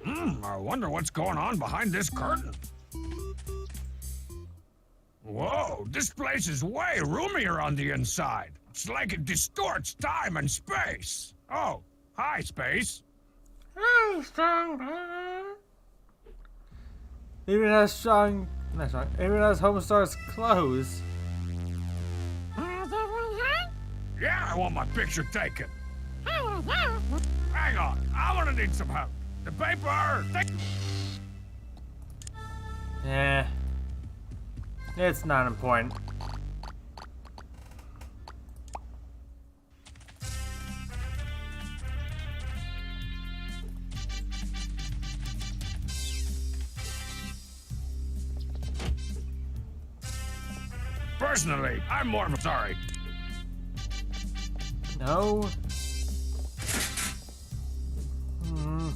I wonder what's going on behind this curtain. Whoa, this place is way roomier on the inside. It's like it distorts time and space. Oh, hi, space. Hey, Strong. Even as Strong... Not Strong. Even as Homestar's clothes. Yeah, I want my picture taken. Hang on, I'm gonna need some help. The paper! Eh. It's not important. Personally, I'm more of a sorry. No. Hmm.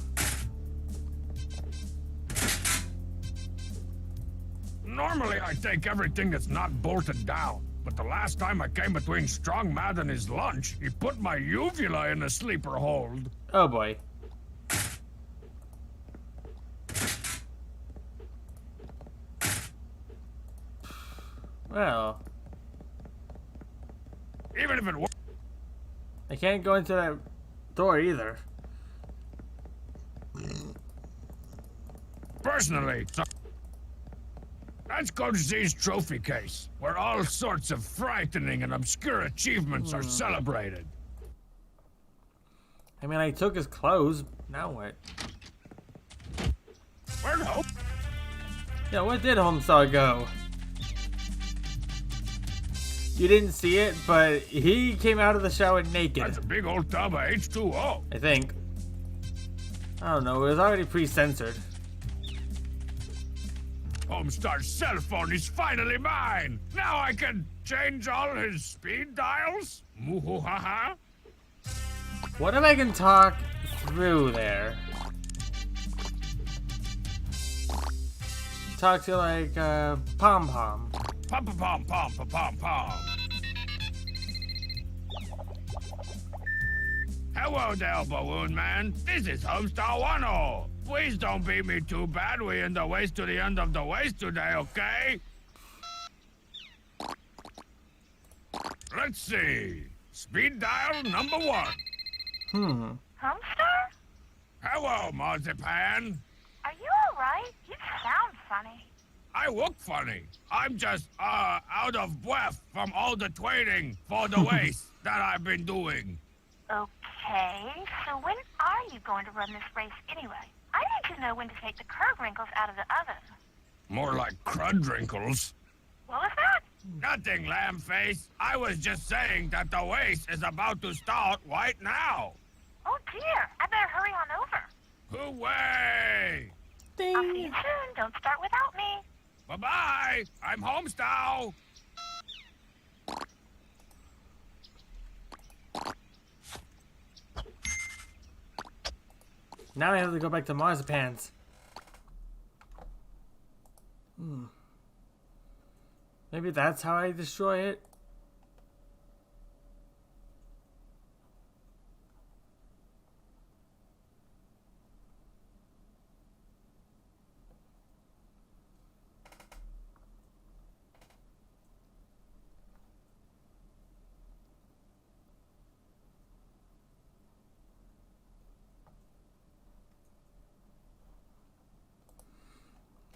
Normally, I take everything that's not bolted down. But the last time I came between Strong Mad and his lunch, he put my uvula in a sleeper hold. Oh boy. Well, Even if it were. I can't go into that door either. Personally, let's go to Z's trophy case, where all sorts of frightening and obscure achievements are celebrated. I mean, I took his clothes. Now what? Where'd Hope? Yeah, where did Homestar go? You didn't see it, but he came out of the shower naked. That's a big old tub of H2O. I think. I don't know, it was already pre-censored. Homestar's cell phone is finally mine. Now I can change all his speed dials. Moo-hoo-ha-ha. What if I can talk through there? Talk to like Pom Pom. Pom pom pom pom pom pom pom. Hello there, Balloon Man. This is Homestar 10. Please don't beat me too bad. We in the waist to the end of the waist today, okay? Let's see. Speed dial number 1. Homestar? Hello, Marzipan. Are you alright? You sound funny. I look funny. I'm just, out of breath from all the training for the waist that I've been doing. Okay, so when are you going to run this race anyway? I need to know when to take the curd wrinkles out of the oven. More like crud wrinkles. What was that? Nothing, lamb face. I was just saying that the race is about to start right now. Oh dear, I better hurry on over. Hooray! I'll see you soon. Don't start without me. Bye-bye. I'm Homestar. Now I have to go back to Marzipan's. Maybe that's how I destroy it?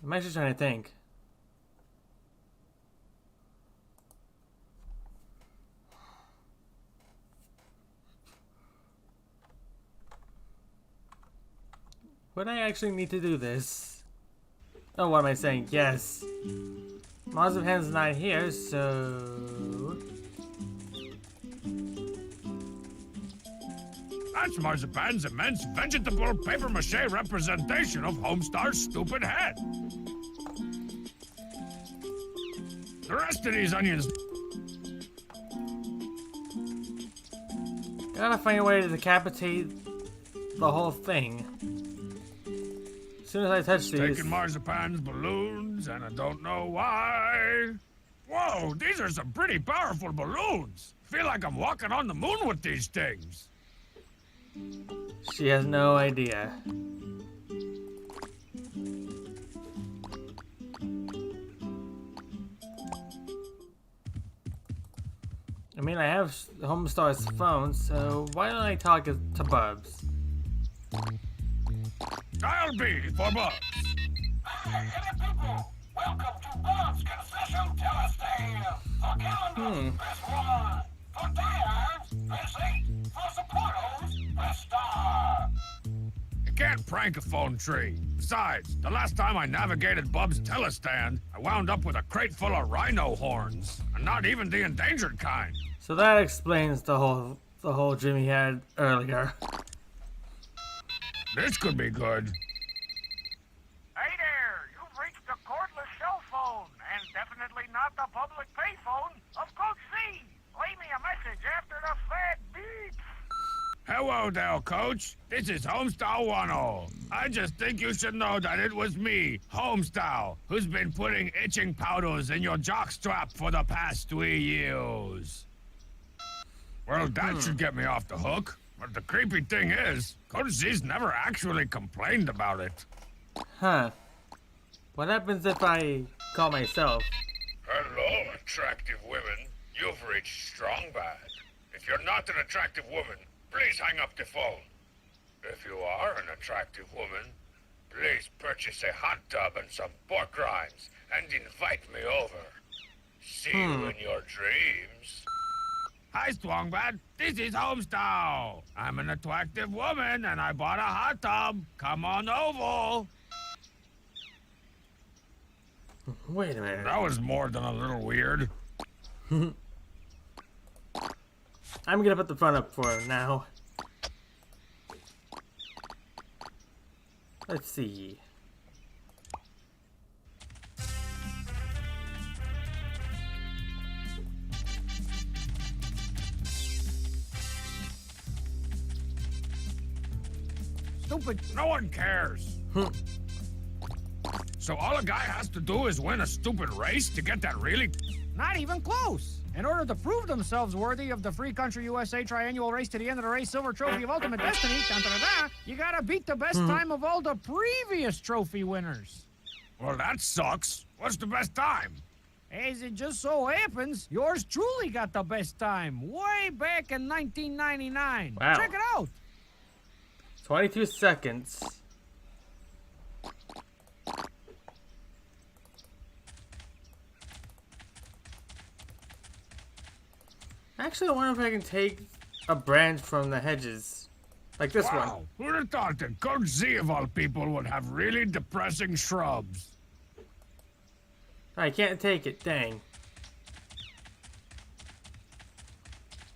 I'm actually trying to think. Would I actually need to do this? Oh, what am I saying? Yes. Marzipan's not here, so... That's Marzipan's immense vegetable papier-mâché representation of Homestar's stupid head. The rest of these onions... Gotta find a way to decapitate the whole thing. As soon as I touch these... Taking Marzipan's balloons, and I don't know why. Whoa, these are some pretty powerful balloons. Feel like I'm walking on the moon with these things. She has no idea. I mean, I have Homestar's phone, so why don't I talk to Bubs? I'll be for Bubs. Hey, people! Welcome to Bob's Confession Telesale! For calendars, press 1. For diamonds, press 8. For supporters, press star. You can't prank a phone tree. Besides, the last time I navigated Bub's telestand, I wound up with a crate full of rhino horns. And not even the endangered kind. So that explains the whole dream he had earlier. This could be good. Hey there, you've reached a cordless cell phone, and definitely not the public payphone. Hello there, Coach. This is Homestyle 10. I just think you should know that it was me, Homestyle, who's been putting itching powders in your jockstrap for the past 3 years. Well, that should get me off the hook. But the creepy thing is, Coach Z's never actually complained about it. Huh. What happens if I call myself? Hello, attractive women. You've reached Strong Bad. If you're not an attractive woman, please hang up the phone. If you are an attractive woman, please purchase a hot tub and some pork rinds and invite me over. See you in your dreams. Hi, Strong Bad. This is Homestyle. I'm an attractive woman and I bought a hot tub. Come on over. Wait a minute. That was more than a little weird. I'm gonna put the front up for now. Let's see. Stupid. No one cares. So all a guy has to do is win a stupid race to get that really... Not even close. In order to prove themselves worthy of the Free Country USA Triannual Race to the End of the Race Silver Trophy of Ultimate Destiny, you gotta beat the best time of all the previous trophy winners. Well, that sucks. What's the best time? As it just so happens, yours truly got the best time way back in 1999. Wow. Check it out. 22 seconds. Actually, I wonder if I can take a branch from the hedges. Like this one. Wow, who'd have thought that Coach Z of all people would have really depressing shrubs? I can't take it, dang.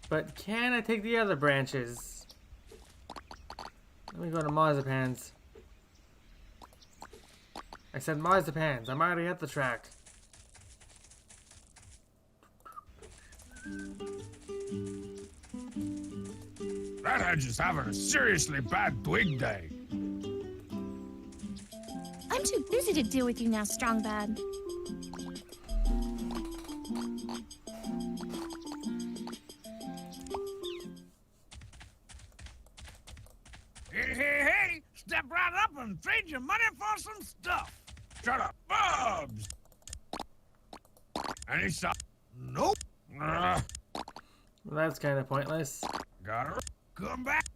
But can I take the other branches? Let me go to Marzipans. I said Marzipans, I'm already at the track. That hedge is having a seriously bad twig day. I'm too busy to deal with you now, Strong Bad. Hey, step right up and trade your money for some stuff. Shut up, Bubs. Any stuff? Nope. Well, that's kind of pointless. Got her. Come back.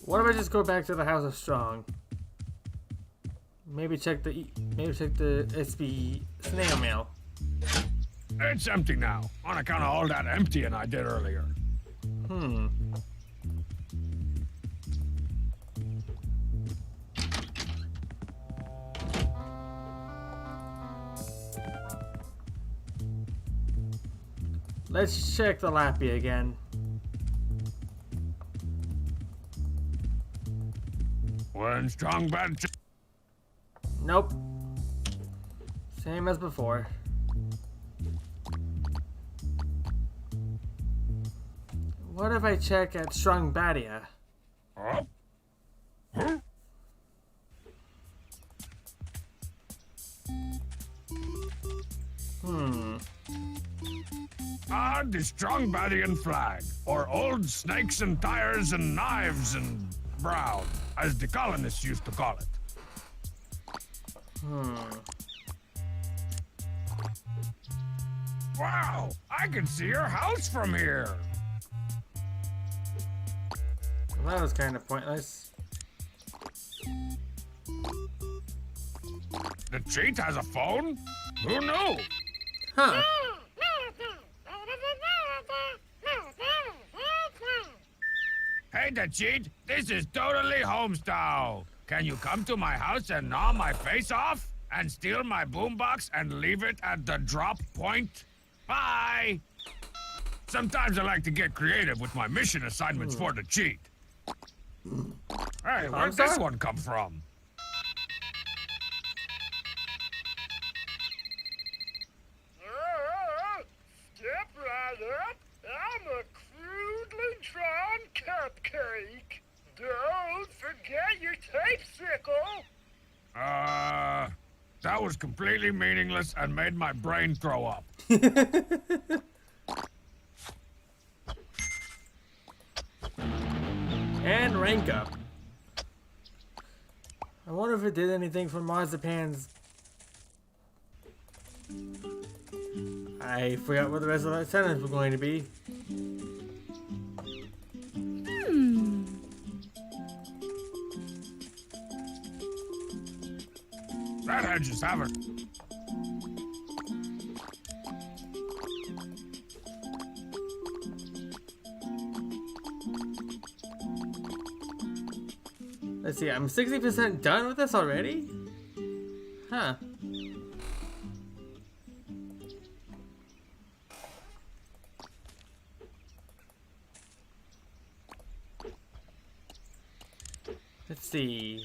What if I just go back to the House of Strong? Maybe check the SB snail mail. It's empty now, on account of all that emptying I did earlier. Let's check the Lappy again. When Strong Bad... Nope. Same as before. What if I check at Strong Badia? Huh? Huh? The Strong Badian flag, or old snakes and tires and knives and brown, as the colonists used to call it. Wow, I can see your house from here. Well, that was kind of pointless. The cheat has a phone? Who knew? Huh. Hey, the cheat, this is totally Homestyle. Can you come to my house and gnaw my face off? And steal my boombox and leave it at the drop point? Bye! Sometimes I like to get creative with my mission assignments for the cheat. Hey, where'd this one come from? Step right up. I'm a cruise That was completely meaningless and made my brain throw up. And rank up. I wonder if it did anything for Marzipan's. I forgot what the rest of that sentence was going to be. That hedge is having. Let's see, I'm 60% done with this already? Huh. Let's see.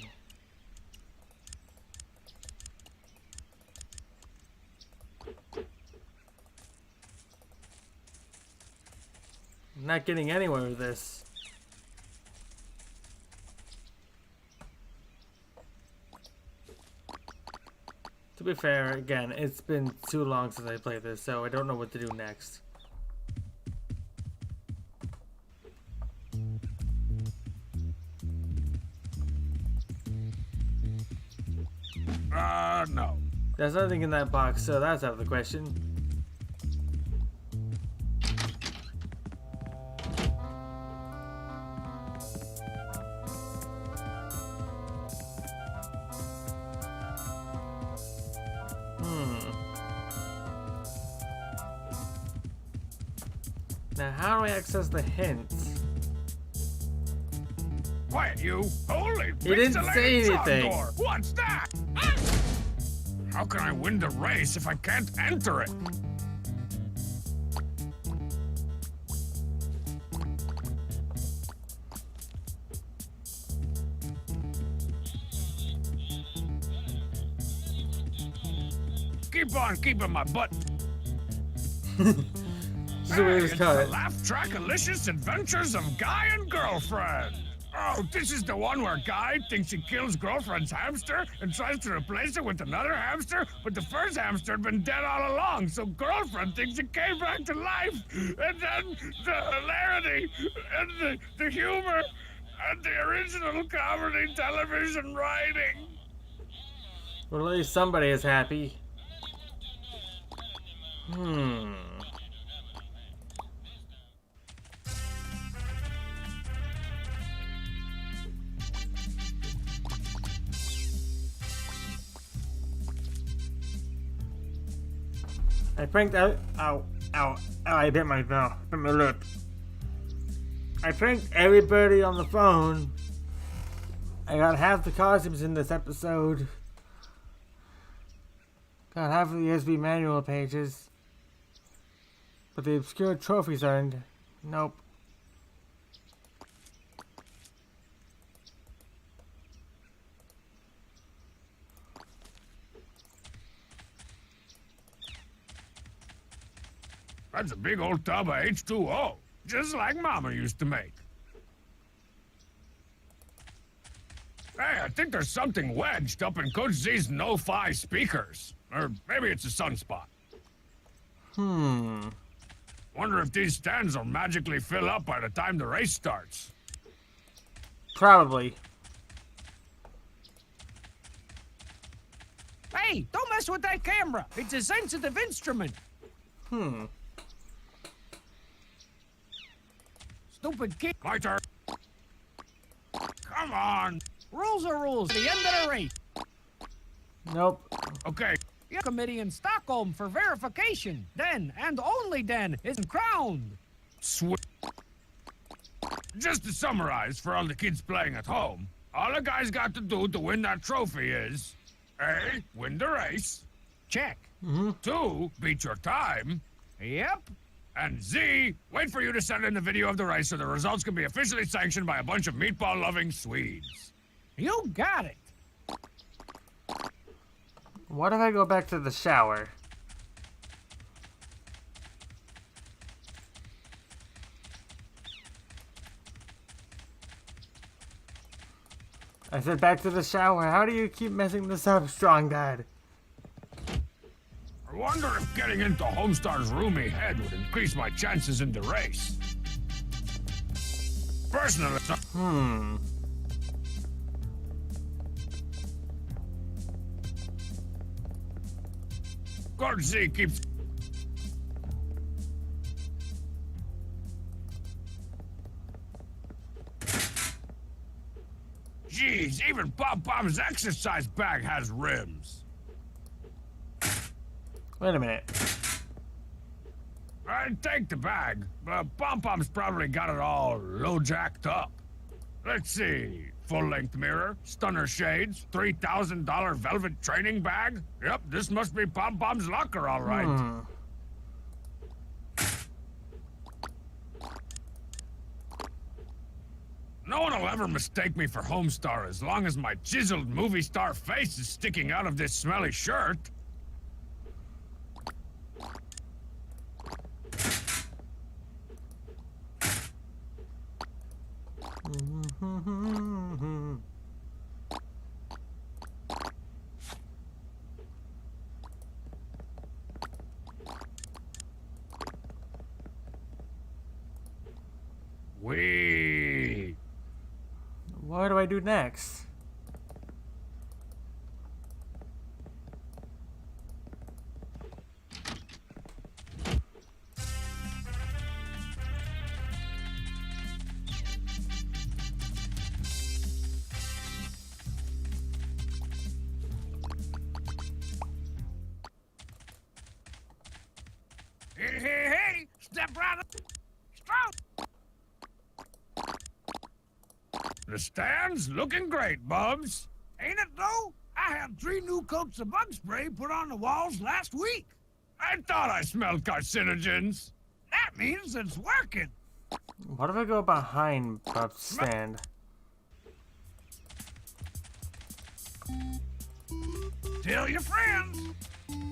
I'm not getting anywhere with this. To be fair, again, it's been too long since I played this, so I don't know what to do next. No. There's nothing in that box, so that's out of the question. Now, how do I access the hints? Quiet, you! Holy He didn't pixelated say frog anything. door. What's that? How can I win the race if I can't enter it? Keep on keeping my butt. This is the way Hey, it's it's cut the it. Laugh Trackalicious Adventures of Guy and Girlfriend. Oh, this is the one where Guy thinks he kills girlfriend's hamster and tries to replace it with another hamster, but the first hamster had been dead all along, so girlfriend thinks it came back to life. And then the hilarity and the humor and the original comedy television writing. Well, at least somebody is happy. I pranked out. Ow, ow, ow! I bit my mouth, bit my lip. I pranked everybody on the phone. I got half the costumes in this episode. Got half of the USB manual pages. But the obscure trophies aren't. Nope. That's a big old tub of H2O, just like Mama used to make. Hey, I think there's something wedged up in Coach Z's no-fi speakers. Or maybe it's a sunspot. Wonder if these stands will magically fill up by the time the race starts. Probably. Hey, don't mess with that camera. It's a sensitive instrument. Stupid kid. My turn. Come on. Rules are rules. The end of the race. Nope. Okay, Committee in Stockholm for verification. Then, and only then, is crowned. sweet. Just to summarize for all the kids playing at home, all a guy's got to do to win that trophy is A, win the race, Check. 2, beat your time, Yep. and Z, wait for you to send in the video of the race so the results can be officially sanctioned by a bunch of meatball-loving Swedes. You got it. What if I go back to the shower? I said back to the shower. How do you keep messing this up, Strong Dad? Wonder if getting into Homestar's roomy head would increase my chances in the race. Personally, Gordsey keeps... Jeez, even Pom Pom's exercise bag has rims. Wait a minute. I'd take the bag, but Pom Pom's probably got it all low jacked up. Let's see. Full-length mirror, stunner shades, $3,000 velvet training bag. Yep, this must be Pom Pom's locker, all right. No one will ever mistake me for Homestar as long as my chiseled movie star face is sticking out of this smelly shirt. Wee. What do I do next? Hey, hey, hey! Step right up! Strong! The stand's looking great, Bubs. Ain't it though? I had 3 new coats of bug spray put on the walls last week. I thought I smelled carcinogens. That means it's working. What if I go behind Bub's stand? Tell your friends.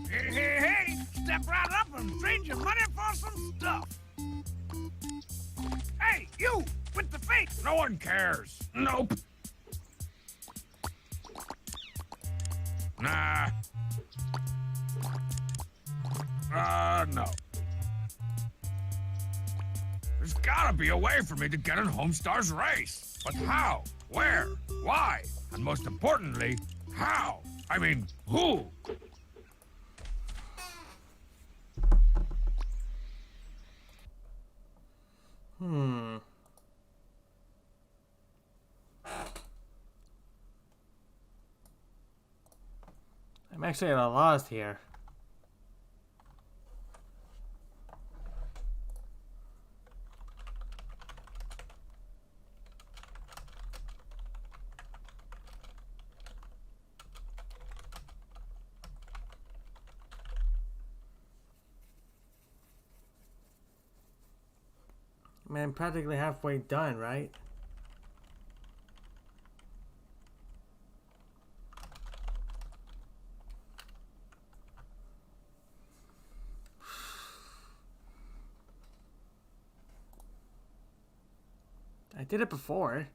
Hey, hey, hey! Step right up and trade your money for some stuff. Hey, you! With the face! No one cares. Nope. Nah. No. There's gotta be a way for me to get in Homestar's race. But how? Where? Why? And most importantly, how? I mean, who? I'm actually at a loss here. I mean, I'm practically halfway done, right? I did it before.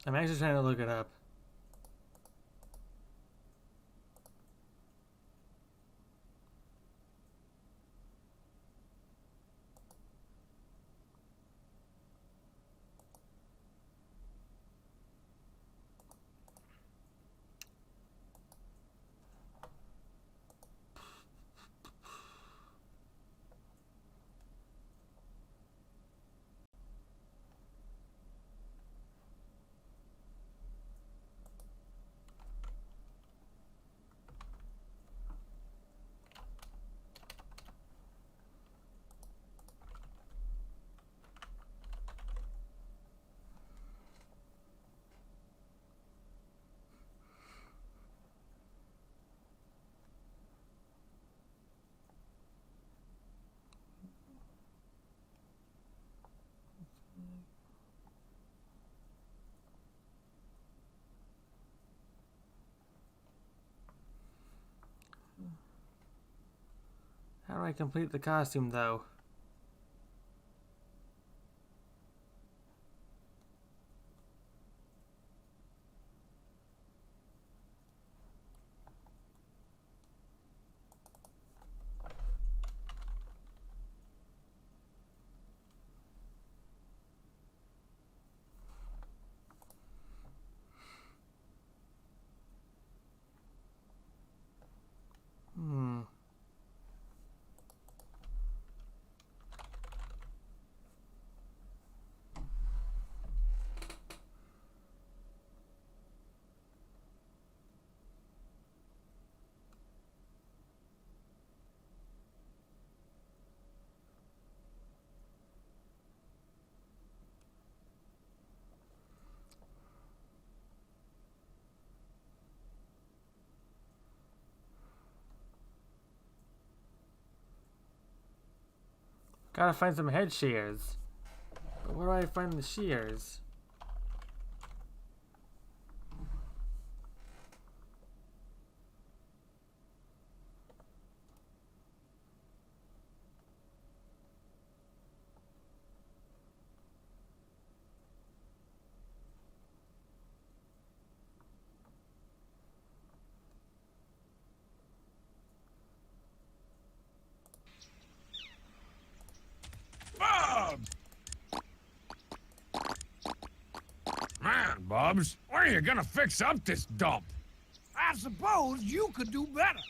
I'm actually trying to look it up. How do I complete the costume, though? Gotta find some head shears. But where do I find the shears? Bubs! Man, Bubs, when are you gonna fix up this dump? I suppose you could do better.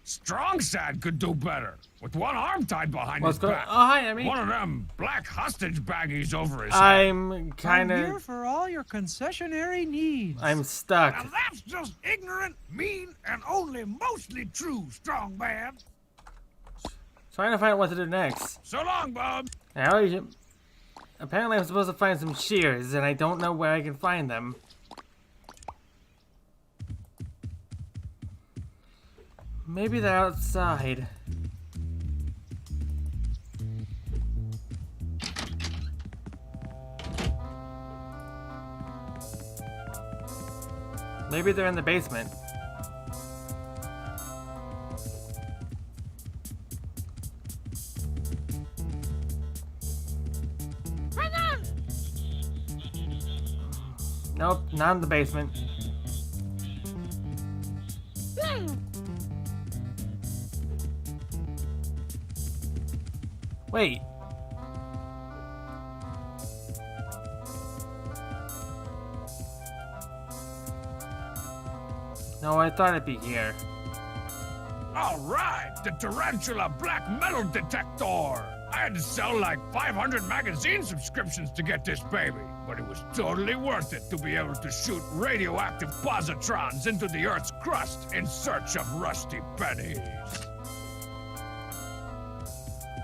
Strong Sad could do better. With one arm tied behind What's his going? back. Oh, hi, Emmy. One of them black hostage baggies over his head. I'm kind I'm here of. for all your concessionary needs. I'm stuck. Now that's just ignorant, mean, and only mostly true, Strong Bad. Trying to find out what to do next. So long, Bubs. Now, apparently I'm supposed to find some shears, and I don't know where I can find them. Maybe they're outside. Maybe they're in the basement. Hang on! Nope, not in the basement. Wait. No, I thought it'd be here. All right, the Tarantula Black Metal Detector. I had to sell like 500 magazine subscriptions to get this baby, but it was totally worth it to be able to shoot radioactive positrons into the Earth's crust in search of rusty pennies.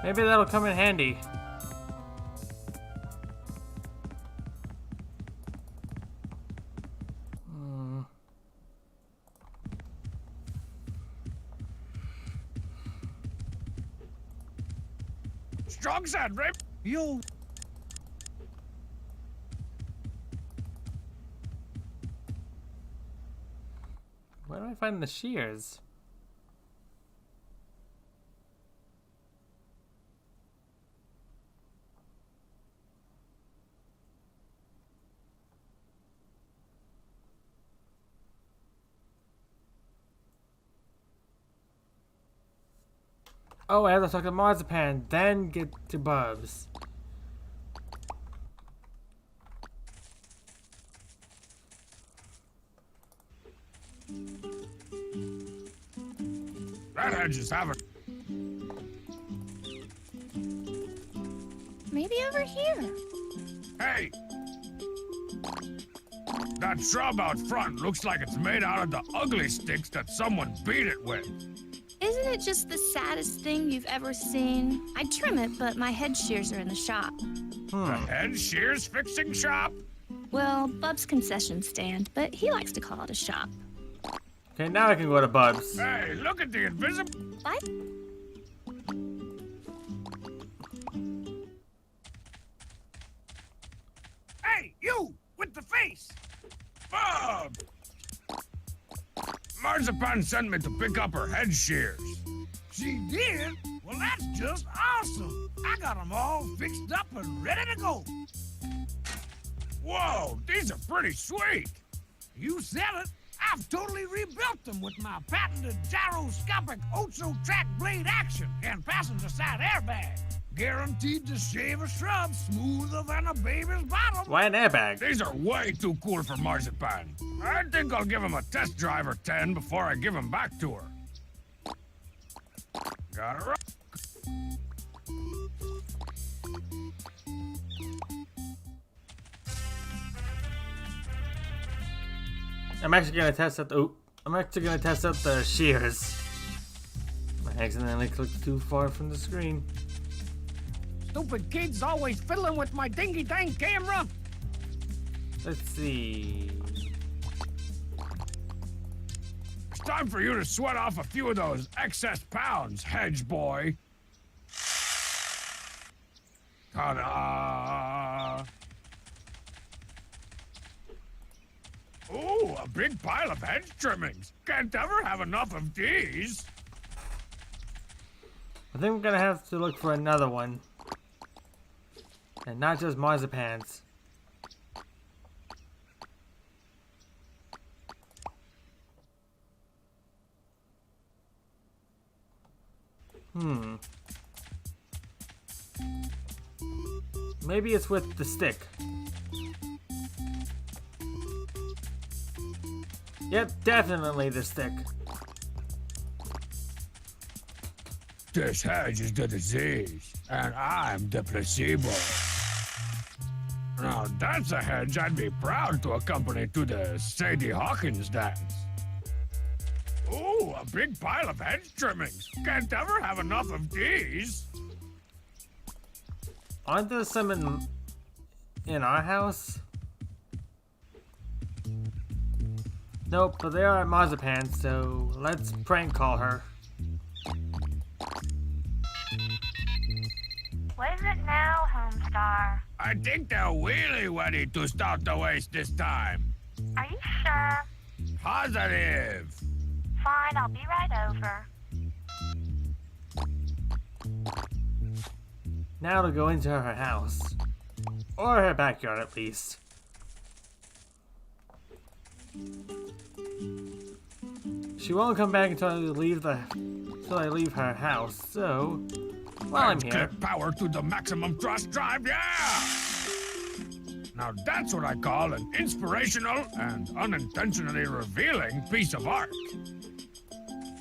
Maybe that'll come in handy. Strong Sad, Rip. You'll Where do I find the shears? Oh, I have to talk to Marzipan, then get to Bubs. That hedge is having. Maybe over here. Hey! That shrub out front looks like it's made out of the ugly sticks that someone beat it with. Isn't it just the saddest thing you've ever seen? I'd trim it, but my head shears are in the shop. The head shears fixing shop? Well, Bub's concession stand, but he likes to call it a shop. Okay, now I can go to Bubs. Hey, look at the invisible. Bye. Hey, you with the face! Bob! Marzipan sent me to pick up her head shears. She did? Well, that's just awesome. I got them all fixed up and ready to go. Whoa, these are pretty sweet. You said it. I've totally rebuilt them with my patented gyroscopic Ocho track blade action and passenger side airbag. Guaranteed to shave a shrub smoother than a baby's bottom. Why an airbag? These are way too cool for Marzipan. I think I'll give him a test drive or 10 before I give him back to her. Got it right. I'm actually gonna test out the. Oh, I'm actually gonna test out the shears. I accidentally clicked too far from the screen. Stupid kids always fiddling with my dingy-dang camera. Let's see. It's time for you to sweat off a few of those excess pounds, hedge boy. Ta-da! Ooh, a big pile of hedge trimmings. Can't ever have enough of these. I think we're gonna have to look for another one. And not just marzipans. Maybe it's with the stick. Yep, definitely the stick. This hedge is the disease, and I'm the placebo. Now, that's a hedge I'd be proud to accompany to the Sadie Hawkins dance. Ooh, a big pile of hedge trimmings. Can't ever have enough of these. Aren't there some in our house? Nope, but they are at Marzipan, so let's prank call her. What is it now, Homestar? I think they're really ready to start the race this time. Are you sure? Positive. Fine, I'll be right over. Now to go into her house. Or her backyard, at least. She won't come back until I leave her house, so while I'm here. Clip power to the maximum thrust drive, yeah! Now that's what I call an inspirational and unintentionally revealing piece of art.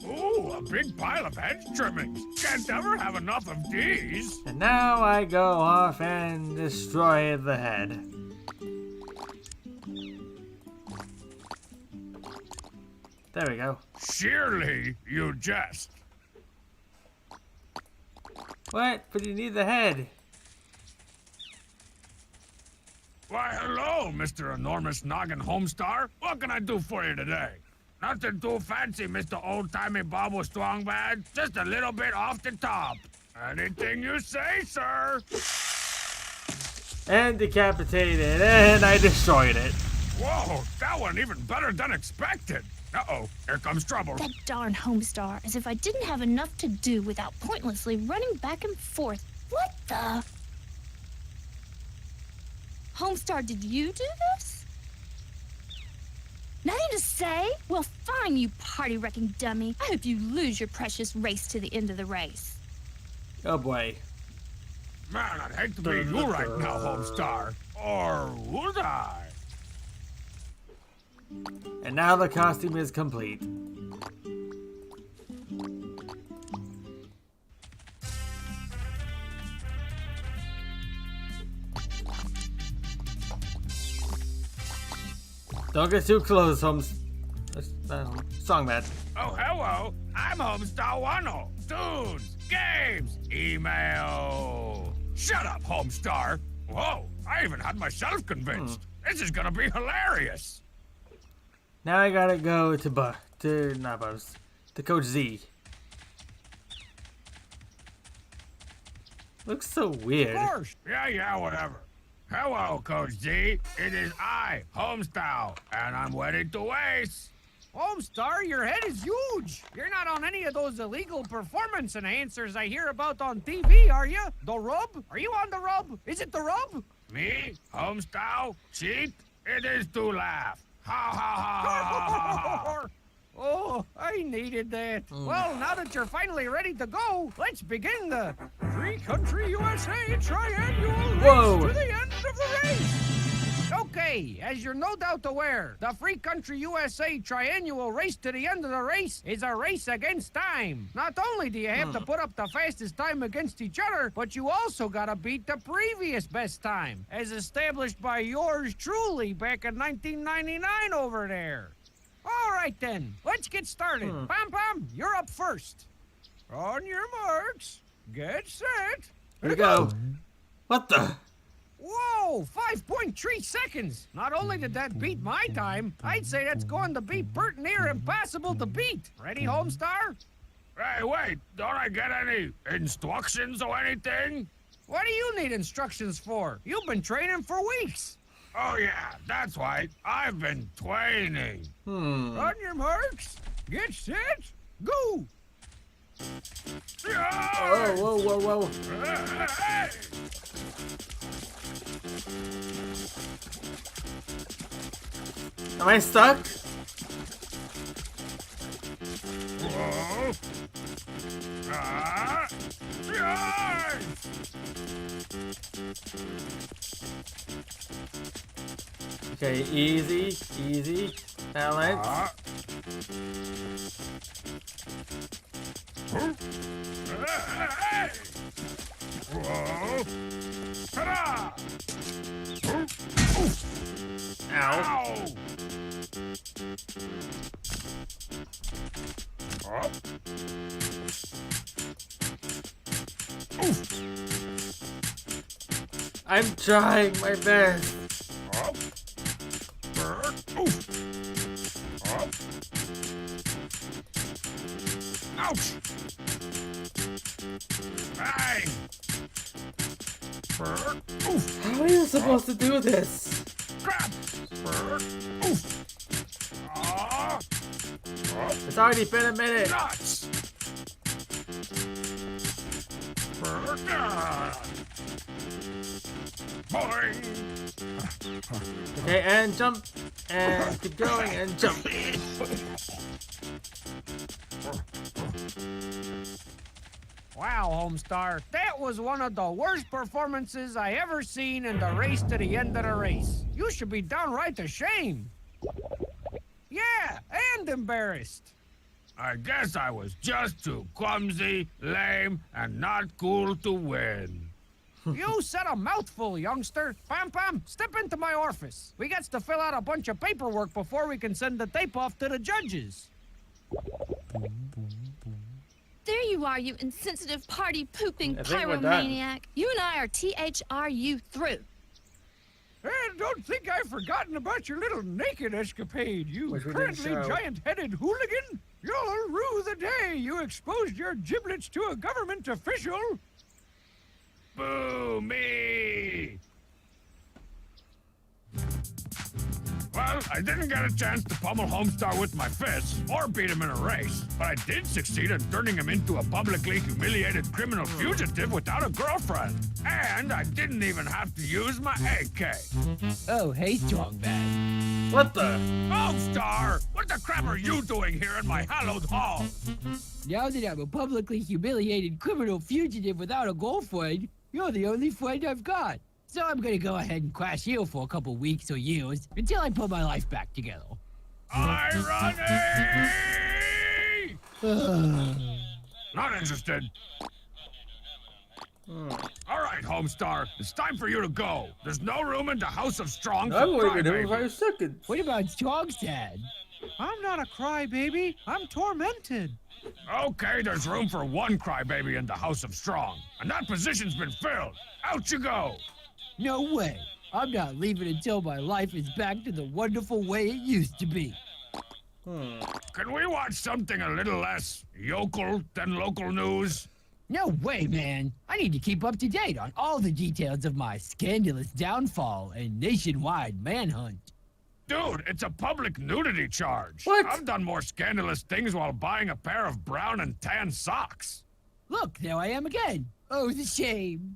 Ooh, a big pile of hedge trimmings. Can't ever have enough of these. And now I go off and destroy the head. There we go. Surely you jest. What? But you need the head. Why, hello, Mr. Enormous Noggin Homestar. What can I do for you today? Nothing too fancy, Mr. Old-Timey Bobble Strongbad. Just a little bit off the top. Anything you say, sir. And decapitated, and I destroyed it. Whoa, that went even better than expected. Uh-oh, here comes trouble. That darn Homestar, as if I didn't have enough to do without pointlessly running back and forth. What the? Homestar, did you do this? Nothing to say? Well, fine, you party-wrecking dummy. I hope you lose your precious race to the end of the race. Oh boy. Man, I'd hate to be you right now, Homestar. Or would I? And now the costume is complete. Don't get too close, Songbad. Oh, hello. I'm Homestar Wano. Tunes, games, email. Shut up, Homestar. Whoa, I even had myself convinced. This is gonna be hilarious. Now I gotta go to to Coach Z. Looks so weird. Of course. Yeah, whatever. Hello, Coach Z. It is I, Homestar, and I'm ready to race. Homestar, your head is huge. You're not on any of those illegal performance enhancers I hear about on TV, are you? The rub? Are you on the rub? Is it the rub? Me? Homestyle? Cheat? It is to laugh. Ha ha ha ha ha ha. Oh, I needed that. Well, now that you're finally ready to go, let's begin the Free Country USA Triannual Whoa. Race to the end of the race. Okay, as you're no doubt aware, the Free Country USA Triannual Race to the end of the race is a race against time. Not only do you have to put up the fastest time against each other, but you also gotta beat the previous best time, as established by yours truly back in 1999 over there. All right then, let's get started. Pom Pom, you're up first. On your marks, get set. Here we go. What the? Whoa, 5.3 seconds. Not only did that beat my time, I'd say that's going to be pert near impossible to beat. Ready, Homestar? Hey, wait. Don't I get any instructions or anything? What do you need instructions for? You've been training for weeks. Oh, yeah, that's right. I've been training. On your marks, get set, go. Oh, whoa, whoa, whoa. Hey! Am I stuck? Whoa. Ah! Yes! Okay, easy, easy. Balance. Ah! Hey! Whoa! Ta-da! Ow. Ow! Up. I'm trying my best. Up. Up. Ouch! Bang! How are you supposed to do this? Crap! Ah! It's already been a minute. Nuts! Boing! Okay, and jump. And keep going and jump. Wow, Homestar, that was one of the worst performances I ever seen in the race to the end of the race. You should be downright ashamed. Yeah, and embarrassed. I guess I was just too clumsy, lame, and not cool to win. You said a mouthful, youngster. Pom Pom, step into my office. We got to fill out a bunch of paperwork before we can send the tape off to the judges. There you are, you insensitive party pooping I think we're done. pyromaniac. You and I are THRU through. And don't think I've forgotten about your little naked escapade, you Which we didn't currently show. giant-headed hooligan. You'll rue the day you exposed your giblets to a government official. Boo me! Well, I didn't get a chance to pummel Homestar with my fists or beat him in a race, but I did succeed in turning him into a publicly humiliated criminal fugitive without a girlfriend. And I didn't even have to use my AK. Oh, hey, Strongman. What the? Homestar! What the crap are you doing here in my hallowed hall? Now that I'm a publicly humiliated criminal fugitive without a girlfriend, you're the only friend I've got. So I'm gonna go ahead and crash here for a couple weeks or years until I put my life back together. Irony! Not interested. All right, Homestar, it's time for you to go. There's no room in the House of Strong I'm for waiting here for crybabies. 5 seconds. What about Strongstad? I'm not a crybaby. I'm tormented. Okay, there's room for one crybaby in the House of Strong, and that position's been filled. Out you go. No way. I'm not leaving until my life is back to the wonderful way it used to be. Can we watch something a little less yokel than local news? No way, man. I need to keep up to date on all the details of my scandalous downfall and nationwide manhunt. Dude, it's a public nudity charge. What? I've done more scandalous things while buying a pair of brown and tan socks. Look, there I am again. Oh, the shame.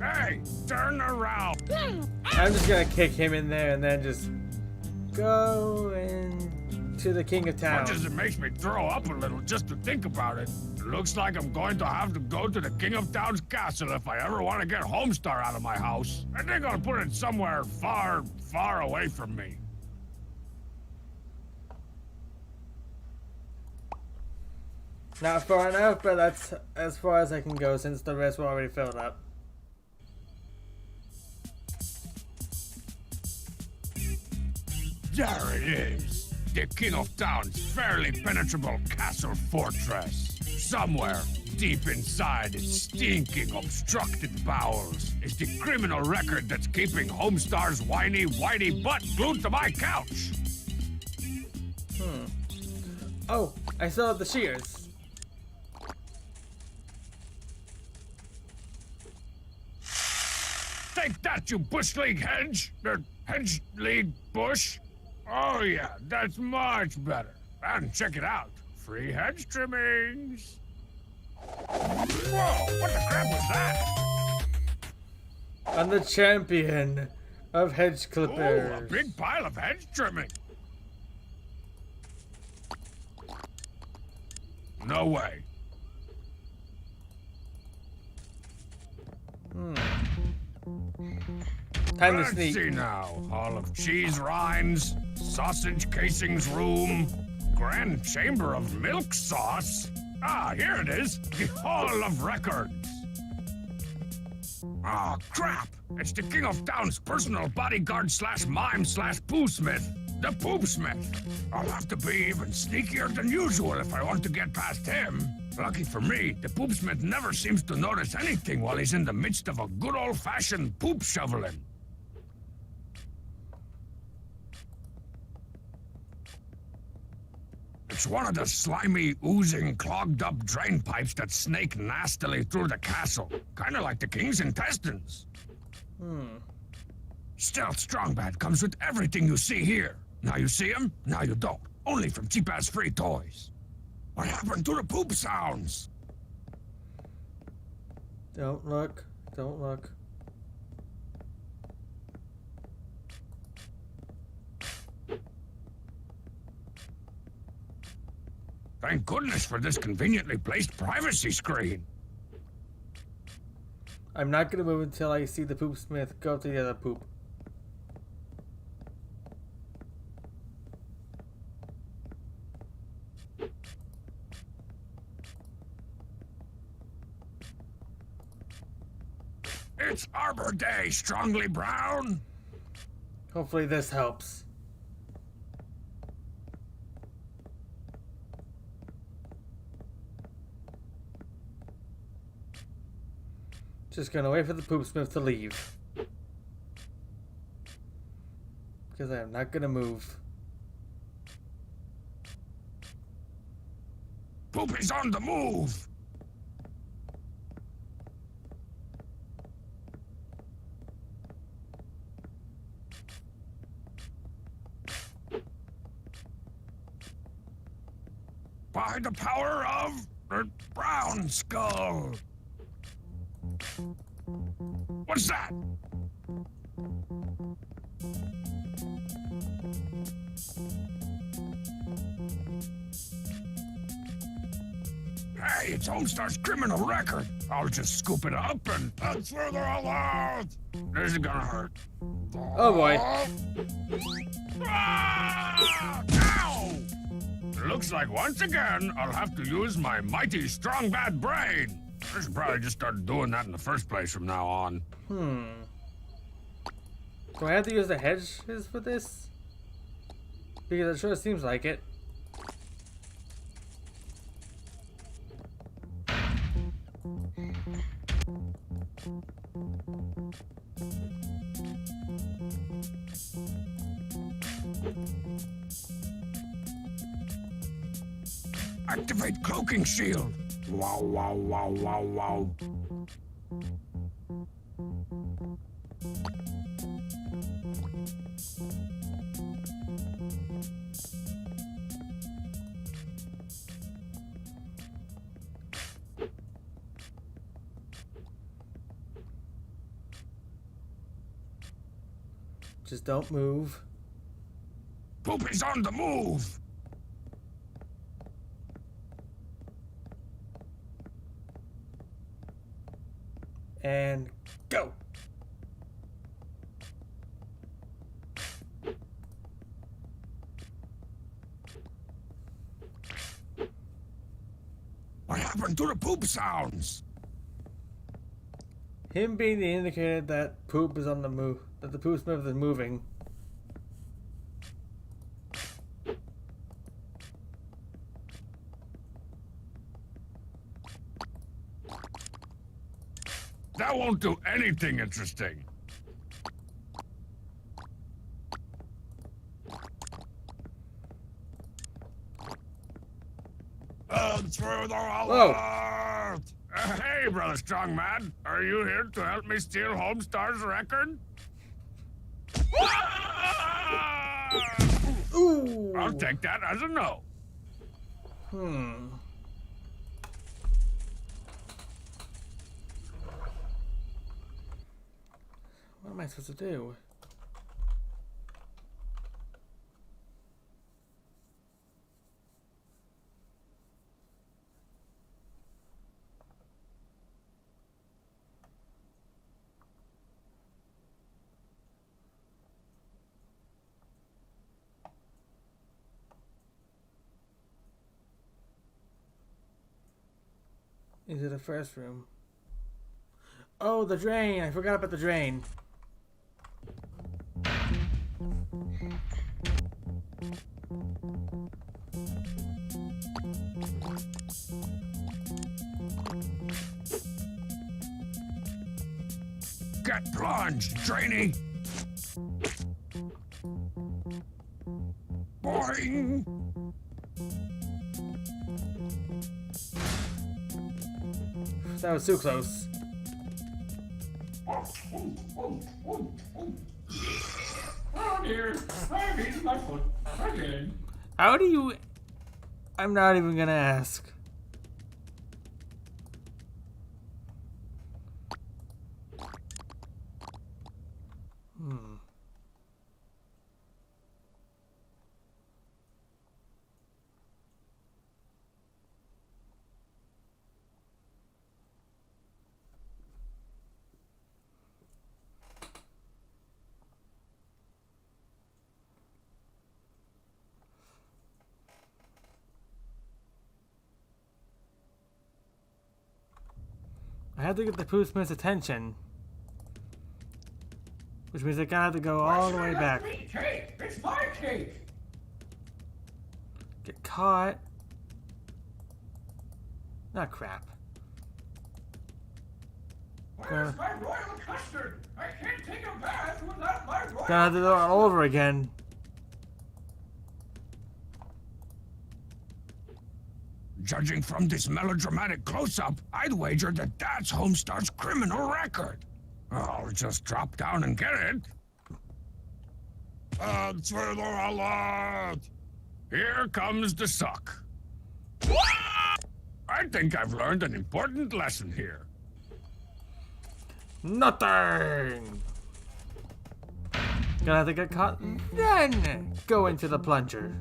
Hey, turn around. I'm just gonna kick him in there and then just go into the King of Town. Much as it makes me throw up a little just to think about it, it looks like I'm going to have to go to the King of Town's castle if I ever want to get Homestar out of my house. And they're gonna put it somewhere far, far away from me. Not far enough, but that's as far as I can go since the rest were already filled up. There it is. The King of Town's fairly penetrable castle fortress. Somewhere deep inside its stinking, obstructed bowels is the criminal record that's keeping Homestar's whiny, whitey butt glued to my couch. Oh, I still have the shears. Take that, you Bush League hedge! Hedge League Bush? Oh yeah, that's much better. And check it out. Free hedge trimmings. Whoa, what the crap was that? I'm the champion of hedge Ooh, clippers. a big pile of hedge trimming. No way. Time to Let's sneak. see now. Hall of cheese rinds, sausage casings room, grand chamber of milk sauce. Ah, here it is. The Hall of Records. Ah, crap. It's the King of Town's personal bodyguard slash mime slash poosmith, the Poopsmith. I'll have to be even sneakier than usual if I want to get past him. Lucky for me, the Poopsmith never seems to notice anything while he's in the midst of a good old-fashioned poop shoveling. It's one of the slimy, oozing, clogged-up drain pipes that snake nastily through the castle. Kind of like the king's intestines. Stealth Strongbad comes with everything you see here. Now you see him, now you don't. Only from cheap-ass free toys. What happened to the poop sounds? Don't look. Don't look. Thank goodness for this conveniently placed privacy screen. I'm not gonna move until I see the Poopsmith go to the other poop. It's Arbor Day, Strongly Brown. Hopefully this helps. Just gonna wait for the Poopsmith to leave. Because I am not gonna move. Poop is on the move. By the power of the Brown Skull. What's that? Hey, it's Homestar's criminal record. I'll just scoop it up and throw it all out. This is gonna hurt. Oh boy. Ah! Ow! Looks like once again I'll have to use my mighty strong bad brain. I should probably just start doing that in the first place from now on. Do I have to use the hedges for this? Because it sure seems like it. Activate cloaking shield. Wow, wow, wow, wow, wow. Just don't move. Poopy's on the move. And go. What happened to the poop sounds? Him being the indicator that poop is on the move, that the poop smith is moving. That won't do anything interesting. Intruder alert! Hey, Brother Strongman, are you here to help me steal Homestar's record? Ooh. I'll take that as a no. What am I supposed to do? Into the first room. Oh, the drain! I forgot about the drain. Get plunged, trainee! Boing! That was too close. Oh dear, I've eaten my foot again. How do you... I'm not even gonna ask. I had to get the Pooh Smith's attention. Which means I gotta have to go all the way back. Cake! It's my cake! Get caught. Not crap. Where's my royal custard? I can't take a bath without my royal Gonna have to do it all over again. Judging from this melodramatic close-up, I'd wager that that's Homestar's criminal record. I'll just drop down and get it. Intruder alert! Here comes the suck. I think I've learned an important lesson here. Nothing! Gonna have to get caught, then go into the plunger.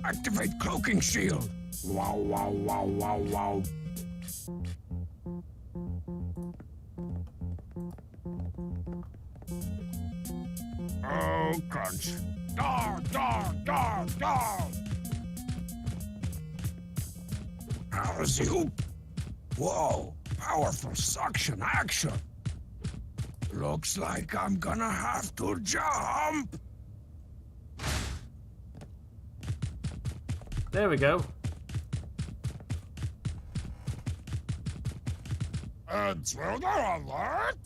Activate cloaking shield. Wow, wow, wow, wow, wow. Oh, crunch. Dar, dar, dar, dar. How's you? Whoa, powerful suction action. Looks like I'm gonna have to jump. There we go. Intruder alert?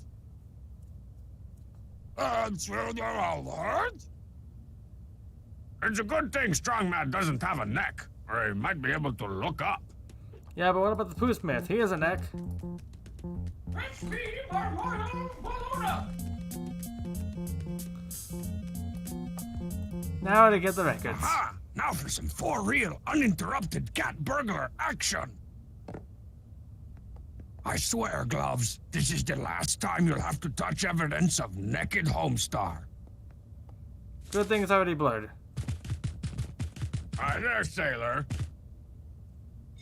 Intruder alert? It's a good thing Strongman doesn't have a neck, or he might be able to look up. Yeah, but what about the Pooh Smith? He has a neck. Now to get the records. Aha! Now for some for real, uninterrupted cat burglar action. I swear, Gloves, this is the last time you'll have to touch evidence of naked Homestar. Good thing it's already blurred. Hi there, sailor.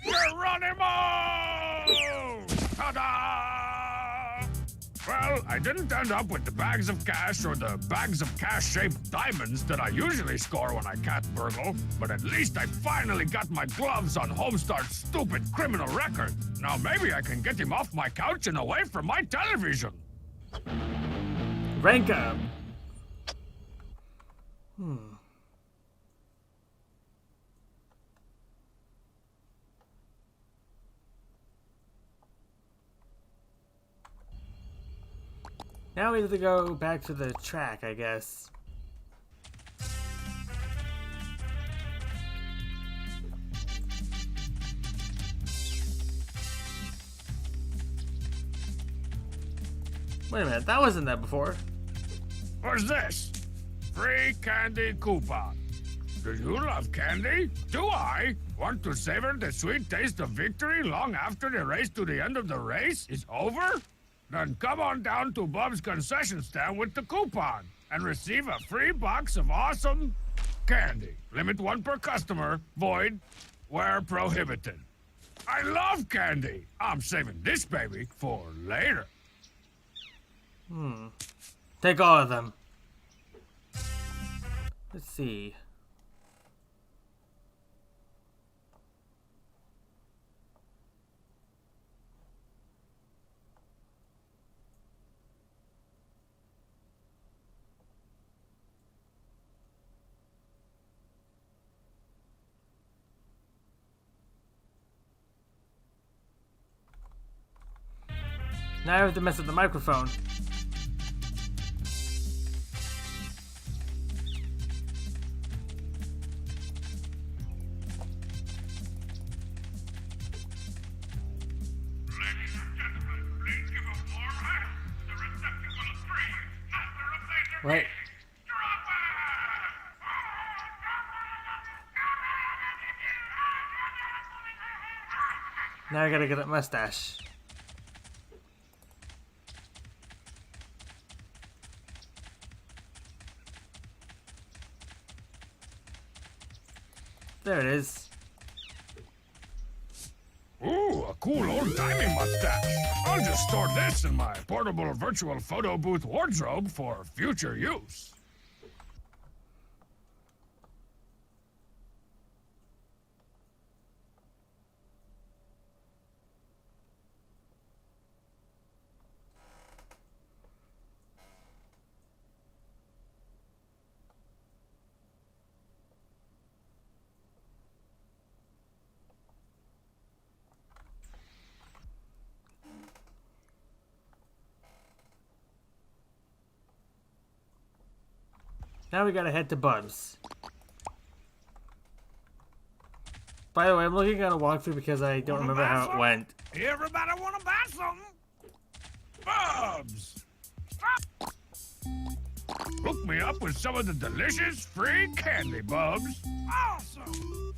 Geronimo! Ta-da! Well, I didn't end up with the bags of cash or the bags of cash-shaped diamonds that I usually score when I cat burgle, but at least I finally got my gloves on Homestar's stupid criminal record. Now maybe I can get him off my couch and away from my television. Rank up. Now we have to go back to the track, I guess. Wait a minute, that wasn't there before. What's this? Free candy coupon. Do you love candy? Do I? Want to savor the sweet taste of victory long after the race to the end of the race is over? Then come on down to Bub's concession stand with the coupon and receive a free box of awesome candy. Limit 1 per customer. Void where prohibited. I love candy. I'm saving this baby for later. Take all of them. Let's see. Now I have to mess with the microphone. What? Now I gotta get that mustache. There it is. Ooh, a cool old-timey mustache. I'll just store this in my portable virtual photo booth wardrobe for future use. Now we gotta head to Bub's. By the way, I'm looking at a walkthrough because I don't remember how it went. Everybody wanna buy something? Bubs! Hook me up with some of the delicious free candy, Bubs. Awesome!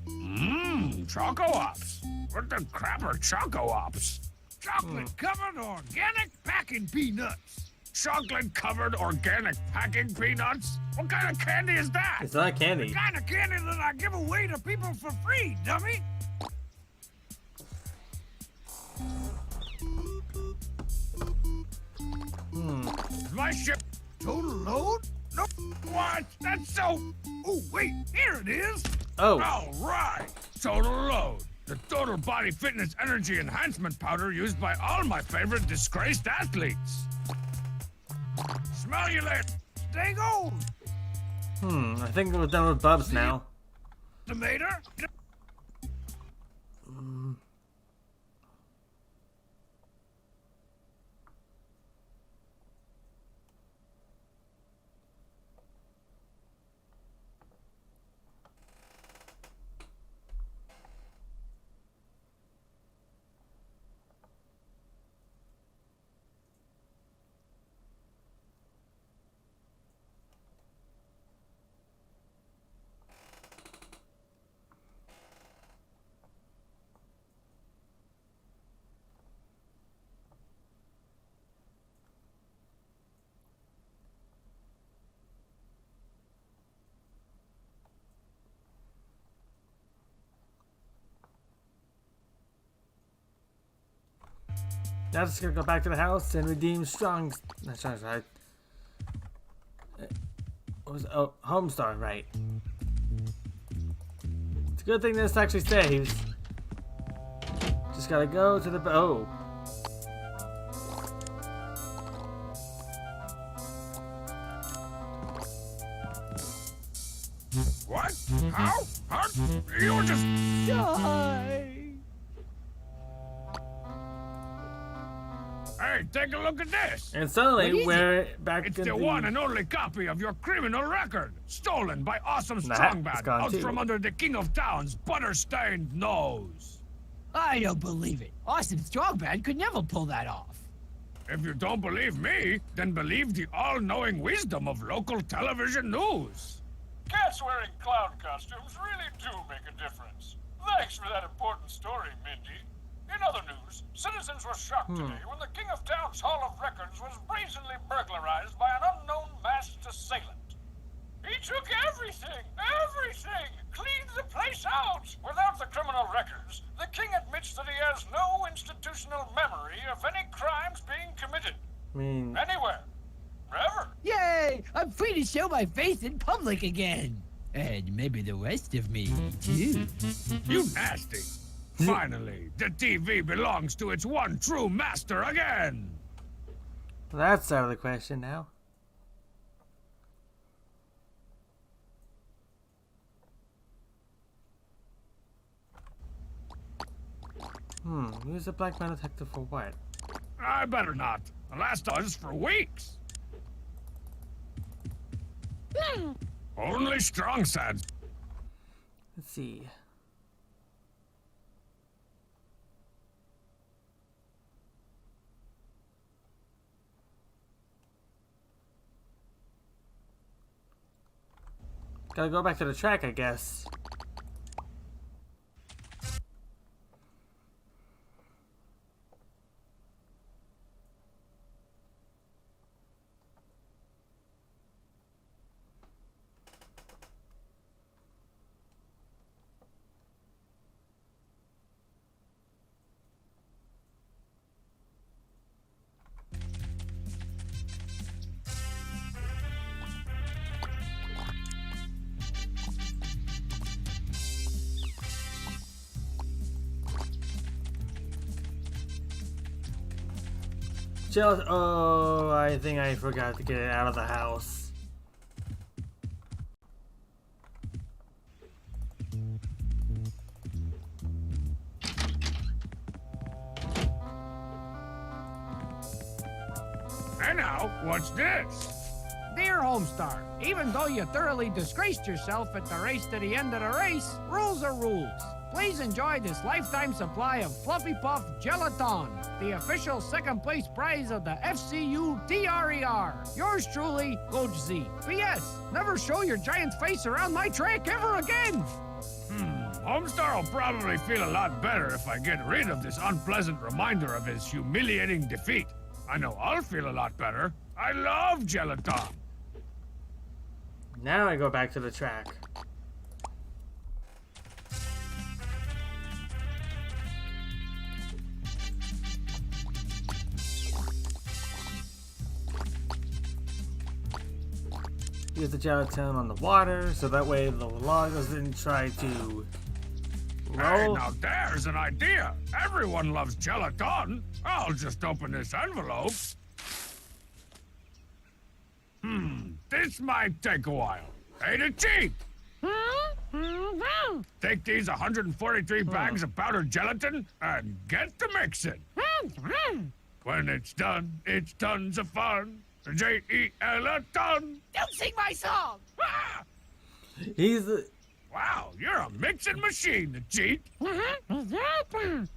Mmm, Choco Ops. What the crap are Choco Ops? Chocolate-covered organic packing peanuts. Chocolate-covered organic packing peanuts? What kind of candy is that? It's not candy. The kind of candy that I give away to people for free, dummy. Is my ship total load? No. What? That's so... Oh, wait. Here it is. Oh. All right. Total load. The total body fitness energy enhancement powder used by all my favorite disgraced athletes. Smell you later. Stay gold. I think we're done with Bubs now. Tomato? Now just gonna go back to the house and redeem Strong's. Not Strong's, right? What was Homestar, right? It's a good thing this actually saves. Just gotta go to the What? How? How? You were just... Die! Hey, take a look at this. And What suddenly is we're back It's in the one and only copy of your criminal record, stolen by Awesome Nah, Strongbad it's gone out too. from under the King of Town's butter-stained nose. I don't believe it. Awesome Strongbad could never pull that off. If you don't believe me, then believe the all-knowing wisdom of local television news. Cats wearing clown costumes really do make a difference. Thanks for that important story, Mindy. In other news, citizens were shocked today when the King of Town's Hall of Records was brazenly burglarized by an unknown masked assailant. He took everything, cleaned the place out. Without the criminal records, the king admits that he has no institutional memory of any crimes being committed. I mean, Anywhere. Ever. Yay! I'm free to show my face in public again. And maybe the rest of me, too. You nasty. Finally, the TV belongs to its one true master again. that's out of the question now. Use a black metal detector for what? I better not. The last was for weeks. Only strong sads. Let's see. Gotta go back to the track, I guess. Oh, I think I forgot to get it out of the house. And now, what's this? Dear Homestar, even though you thoroughly disgraced yourself at the race to the end of the race, rules are rules. Please enjoy this lifetime supply of Fluffy Puff Gelaton, the official second place prize of the FCU TRER. Yours truly, Coach Z. P.S. Never show your giant face around my track ever again. Homestar will probably feel a lot better if I get rid of this unpleasant reminder of his humiliating defeat. I know I'll feel a lot better. I love Gelaton. Now I go back to the track. Use the gelatin on the water, so that way the log doesn't try to Hey, roll. now there's an idea. Everyone loves Gelaton. I'll just open this envelope. This might take a while. Hey, to cheat! Take these 143 bags of powdered gelatin and get to mixing. When it's tons of fun. Gelaton. Don't sing my song! Ah! He's the, Wow, you're a mixing machine, the cheat. and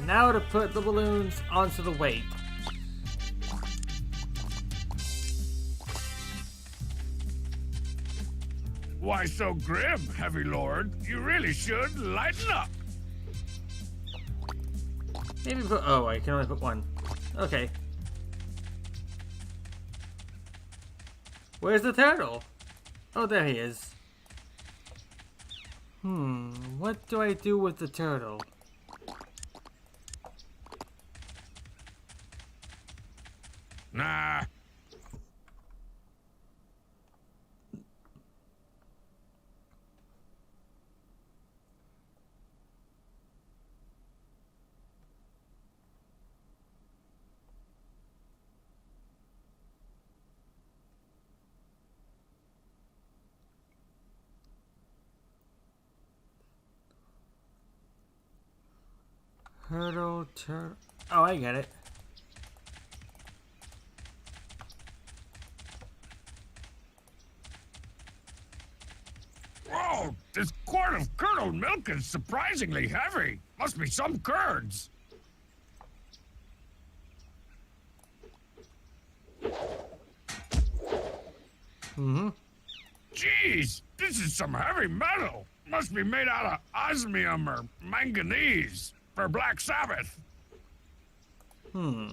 now to put the balloons onto the weight. Why so grim, Heavy Lord? You really should lighten up. Maybe put, oh, I can only put one. Okay. Where's the turtle? Oh, there he is. What do I do with the turtle? Nah. Turtle, turtle. Oh, I get it. Whoa, this quart of curdled milk is surprisingly heavy. Must be some curds. Mm-hmm. Jeez, this is some heavy metal. Must be made out of osmium or manganese for Black Sabbath. Hmm.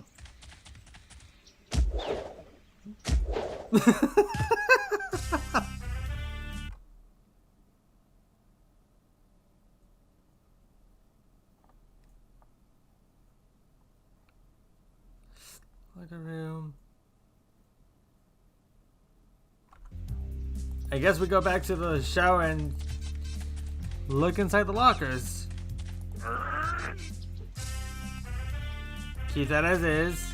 Like a room. I guess we go back to the shower and look inside the lockers. Keep that as is.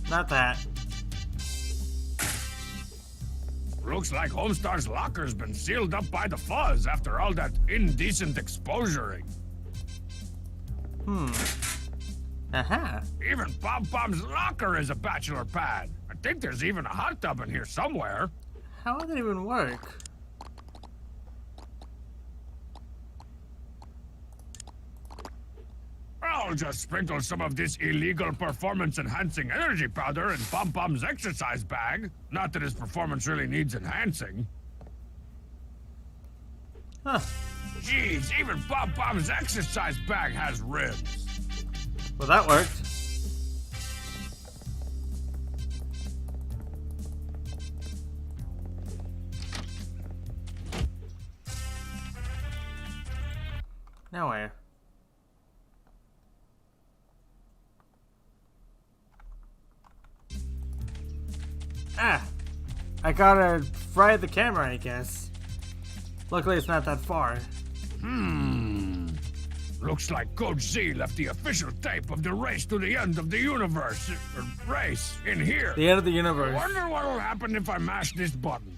Not that. Looks like Homestar's locker's been sealed up by the fuzz after all that indecent exposuring. Aha. Even Pom Pom's locker is a bachelor pad. I think there's even a hot tub in here somewhere. How would that even work? I'll just sprinkle some of this illegal performance-enhancing energy powder in Pom Pom's exercise bag. Not that his performance really needs enhancing. Huh. Jeez, even Pom Pom's exercise bag has rims. Well, that worked. Now where? Ah! I gotta fry the camera, I guess. Luckily, it's not that far. Looks like Coach Z left the official tape of the race to the end of the universe, or race, in here. The end of the I universe. wonder what'll happen if I mash this button.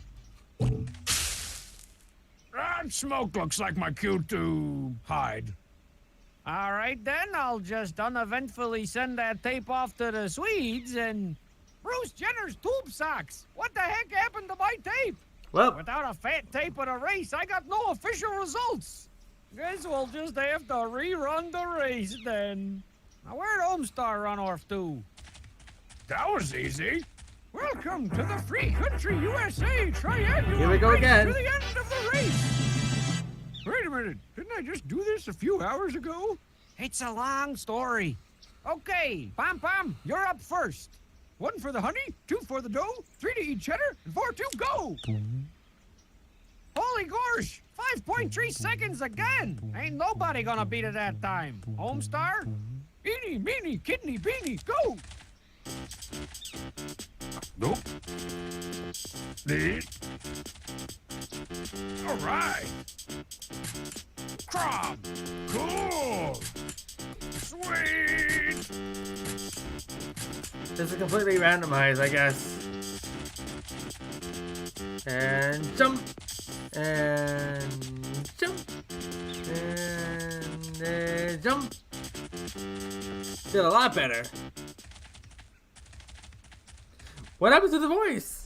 That smoke looks like my cue to hide. All right, then. I'll just uneventfully send that tape off to the Swedes and... Bruce Jenner's tube socks! What the heck happened to my tape? Well, Without a fat tape of the race, I got no official results. Guess we'll just have to rerun the race then. Now, where'd Homestar run off to? That was easy. Welcome to the free country USA triannual Here we go race again. to the end of the race. Wait a minute, didn't I just do this a few hours ago? It's a long story. Okay, Pom Pom, you're up first. 1 for the honey, 2 for the dough, 3 to eat cheddar, and 4 to go. Holy gosh, 5.3 seconds again. Ain't nobody gonna beat it that time. Homestar? Eeny, meeny, kidney, beanie, go! Nope. The. All right. Crom. Cool. Sweet. this is completely randomized, I guess. And jump. And jump. And jump. Did a lot better. What happened to the voice?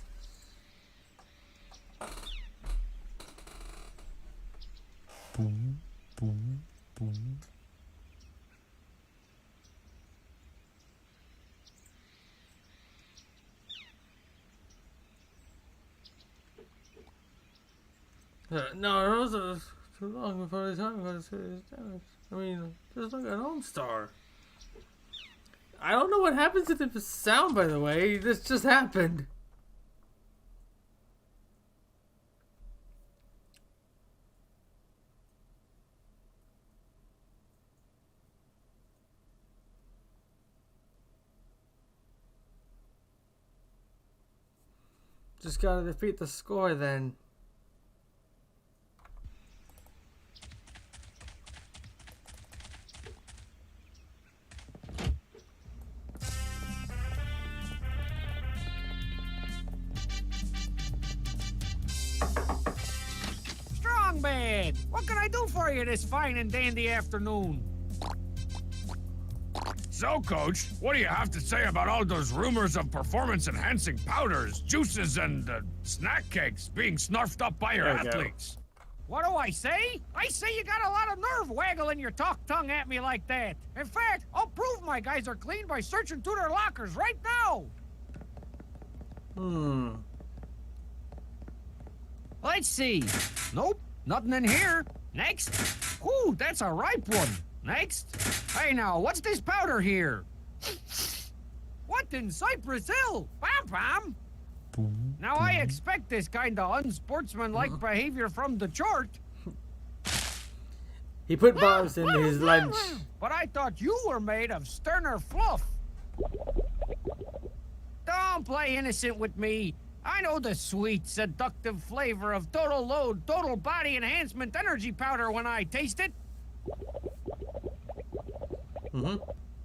No, those are too long before the time got serious damage. I mean, just look at Homestar. I don't know what happened to the sound, by the way. This just happened. Just gotta defeat the score then. Strongman, what can I do for you this fine and dandy afternoon? So, Coach, what do you have to say about all those rumors of performance-enhancing powders, juices, and snack cakes being snarfed up by your There you go. athletes? What do I say? I say you got a lot of nerve waggling your talk tongue at me like that. In fact, I'll prove my guys are clean by searching through their lockers right now. Let's see. Nope, nothing in here. Next. Ooh, that's a ripe one. Next. Hey now, what's this powder here? What in Cypress Hill? Bam Bam! Now I expect this kind of unsportsmanlike behavior from the chart. He put bombs in his lunch. But I thought you were made of sterner fluff. Don't play innocent with me. I know the sweet, seductive flavor of Total Load, Total Body Enhancement Energy Powder when I taste it.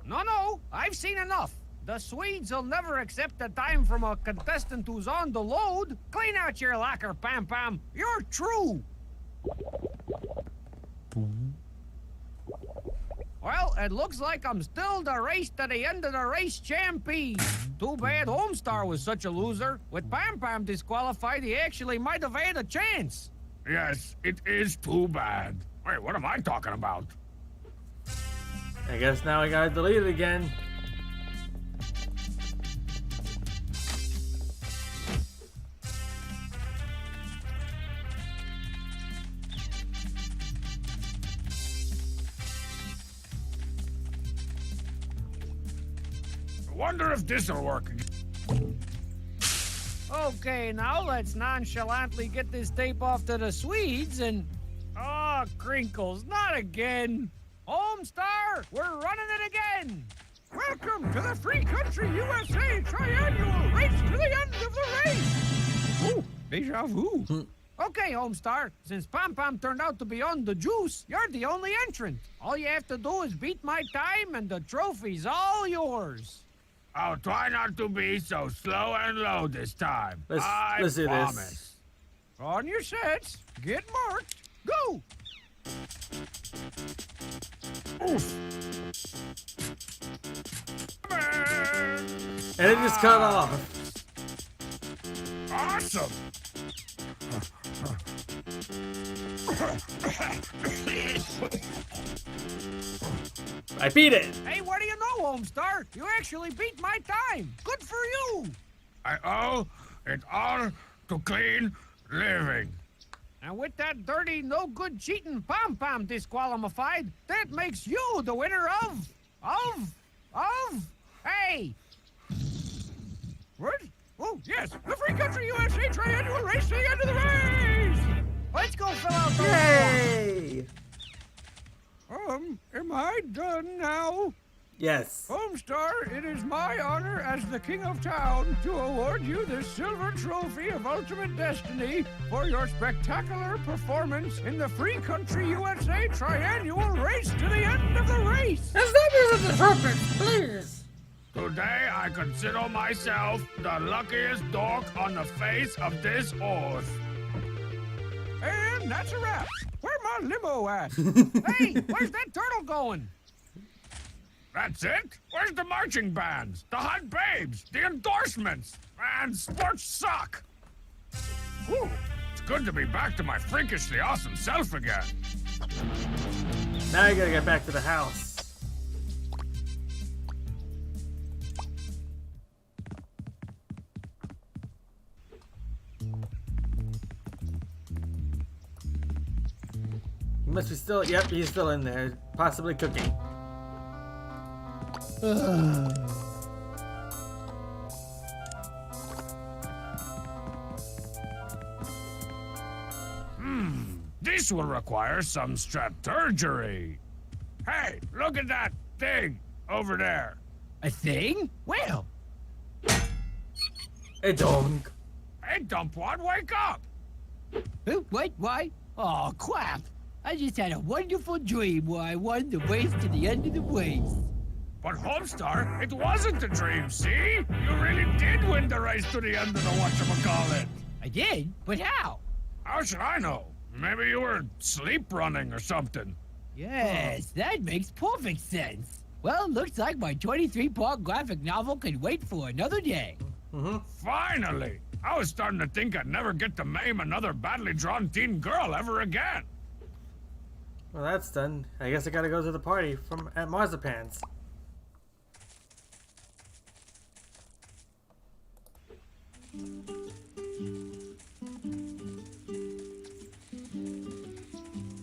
No, I've seen enough. The Swedes will never accept a dime from a contestant who's on the load. Clean out your locker, Pam Pam. You're true. Well, it looks like I'm still the race to the end of the race champion. Too bad Homestar was such a loser. With Pam Pam disqualified, he actually might have had a chance. Yes, it is too bad. Wait, what am I talking about? I guess now I gotta delete it again. I wonder if this'll work again. Okay, now let's nonchalantly get this tape off to the Swedes and... Oh, crinkles, not again. Homestar, we're running it again. Welcome to the Free Country USA Triannual Race to the end of the race. Ooh, deja vu. Okay, Homestar, since Pam Pam turned out to be on the juice, you're the only entrant. All you have to do is beat my time and the trophy's all yours. I'll try not to be so slow and low this time. Let's do this. promise. On your sets, get marked, go. Oof. And it just cut off. Awesome. I beat it. Hey, what do you know, Homestar? You actually beat my time. Good for you. I owe it all to clean living. And with that dirty, no-good cheating Pam Pam disqualified, that makes you the winner of... Hey! What? Oh, yes, the Free Country USA Triannual Race to the end of the race! Let's go fill out those Yay! forms. Am I done now? Yes. Homestar, it is my honor as the King of Town to award you the Silver Trophy of Ultimate Destiny for your spectacular performance in the Free Country USA Triannual Race to the end of the race. Please. Today I consider myself the luckiest dog on the face of this earth. And that's a wrap. Where my limo at? Hey, where's that turtle going? That's it? Where's the marching bands, the hot babes, the endorsements, and sports suck? Whew, it's good to be back to my freakishly awesome self again. Now I gotta get back to the house. He must be still. Yep, he's still in there, possibly cooking. This will require some strategery. Hey, look at that thing over there. A thing? Well, Hey, dong. Hey, Dumpwad, wake up! what? Why? Oh, crap. I just had a wonderful dream where I won the race to the end of the race. But Homestar, it wasn't a dream, see? You really did win the race to the end of the whatchamacallit. I did? But how? How should I know? Maybe you were sleep running or something. Yes, that makes perfect sense. Well, looks like my 23-part graphic novel can wait for another day. Finally! I was starting to think I'd never get to maim another badly drawn teen girl ever again. Well, that's done. I guess I gotta go to the party at Marzipan's.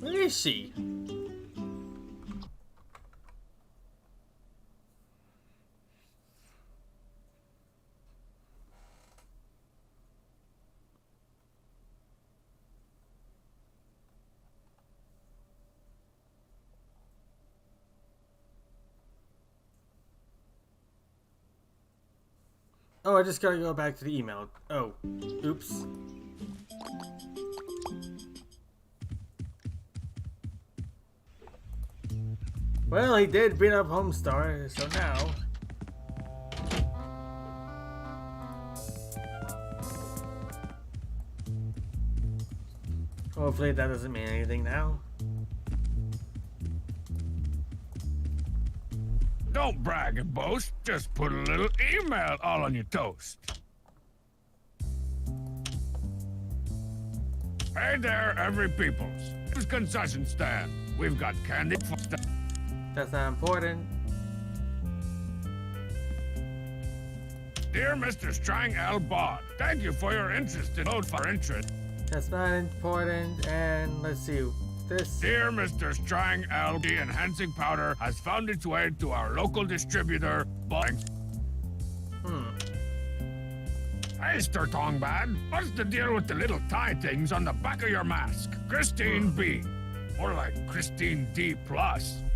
Where is she? Oh, I just gotta go back to the email. Oh, oops. Well, he did beat up Homestar, so now... Hopefully that doesn't mean anything now. Don't brag and boast, just put a little email all on your toast. Hey there, every peoples. This concession stand. We've got candy. That's not important. Dear Mr. Strang L. Bod, thank you for your interest in vote for interest. That's not important. And let's see. This. Dear Mr. Strang L. The enhancing powder has found its way to our local distributor, Blank. Hey, Sturtongbad, what's the deal with the little tie things on the back of your mask? Christine B. Or like Christine D+,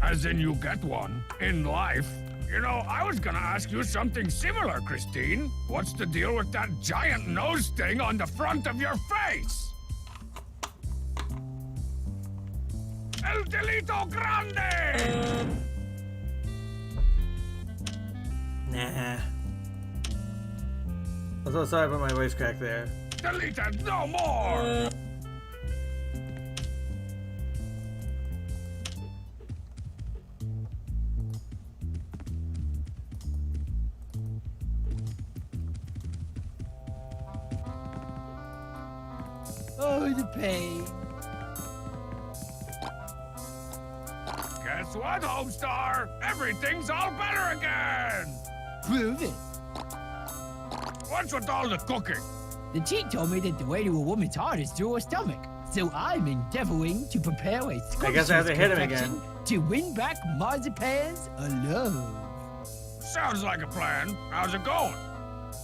as in you get one, in life. You know, I was gonna ask you something similar, Christine. What's the deal with that giant nose thing on the front of your face? El Delito Grande! Nah. I'm so sorry about my voice crack there. Deleted no more! Oh, the pain. Guess what, Homestar? Everything's all better again! Prove it. What's with all the cooking? The cheat told me that the way to a woman's heart is through her stomach. So I'm endeavoring to prepare a I guess I have to hit him confection again. to win back Marzipan's love. Sounds like a plan. How's it going?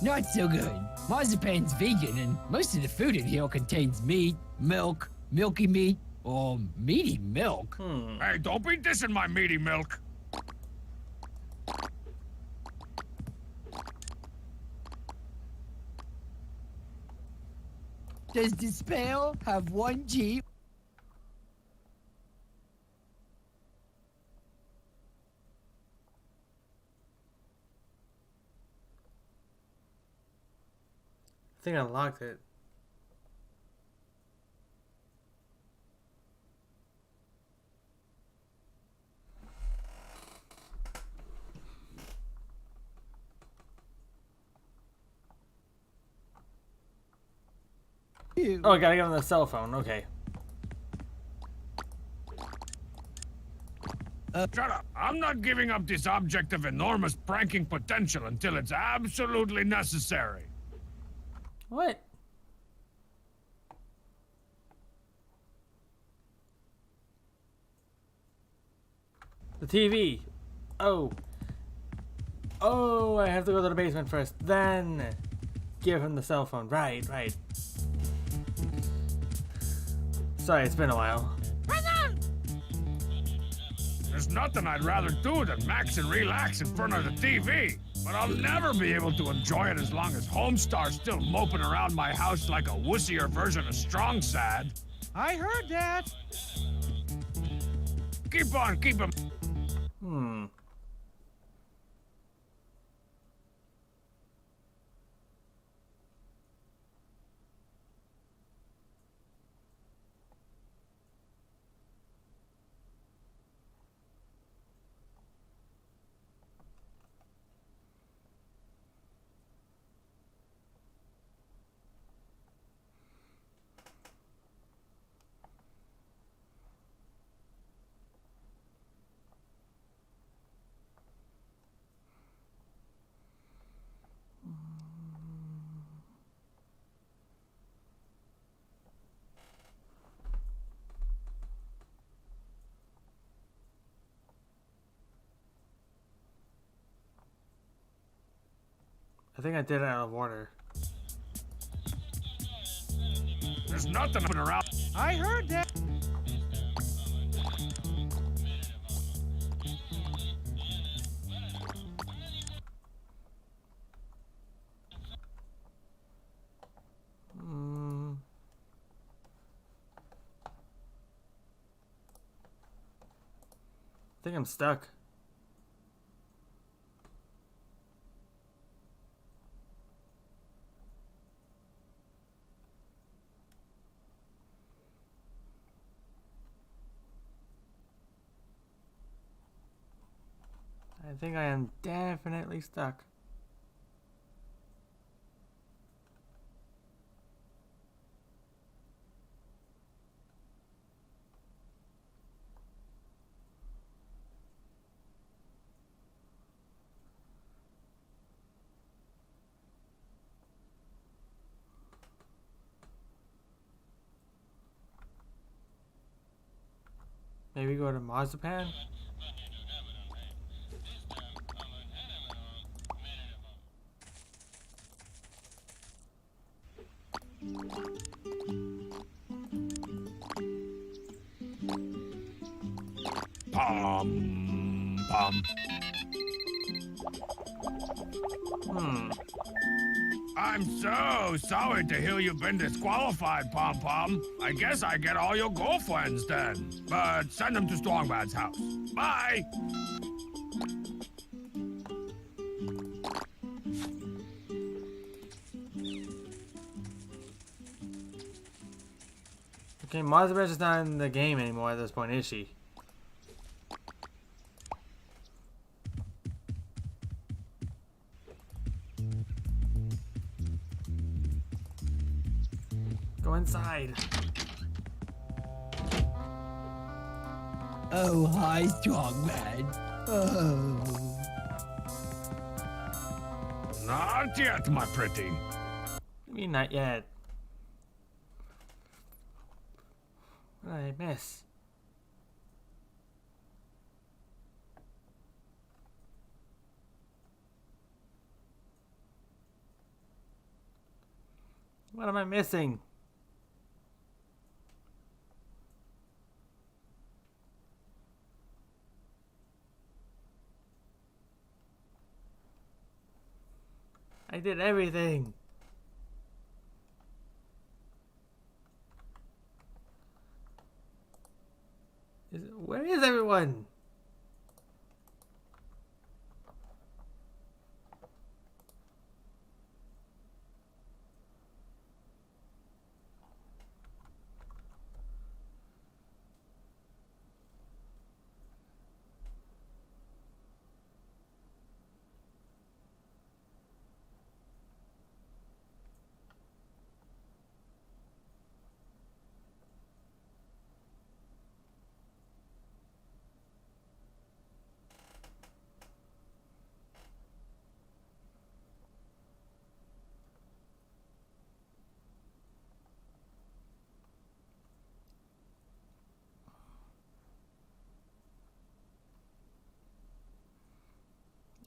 Not so good. Marzipan's vegan, and most of the food in here contains meat, milk, milky meat, or meaty milk. Hey, don't be dissing my meaty milk. Does the spell have one G? I think I unlocked it. Oh, I gotta get on the cell phone. Okay. Shut up. I'm not giving up this object of enormous pranking potential until it's absolutely necessary. What? The TV. Oh. Oh, I have to go to the basement first. Then give him the cell phone. Right, right. Sorry, it's been a while. There's nothing I'd rather do than max and relax in front of the TV. But I'll never be able to enjoy it as long as Homestar's still moping around my house like a wussier version of Strong Sad. I heard that. Keep on, keep him. I think I did it out of order. There's nothing around. I heard that. I think I'm stuck. I think I am definitely stuck. Maybe go to Marzipan? Pom, pom. I'm so sorry to hear you've been disqualified, Pom Pom. I guess I get all your girlfriends then. But send them to Strongman's house. Bye! Okay, Marzipan's just not in the game anymore at this point, is she? Go inside. Oh, hi, Strongman. Oh. Not yet, my pretty. What do you mean not yet? What did I miss? What am I missing? I did everything. Where is everyone?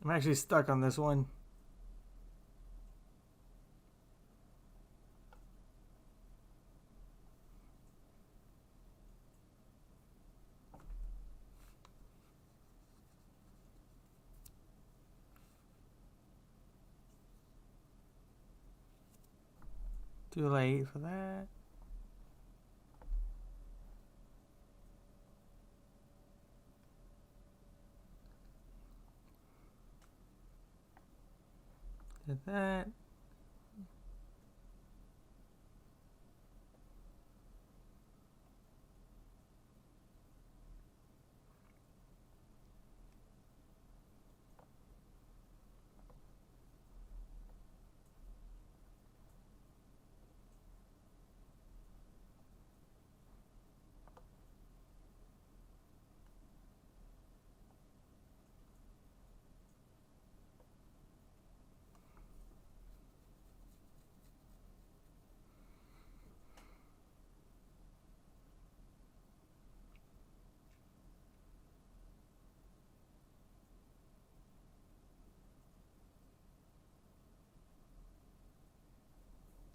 I'm actually stuck on this one. Too late for that. Did that.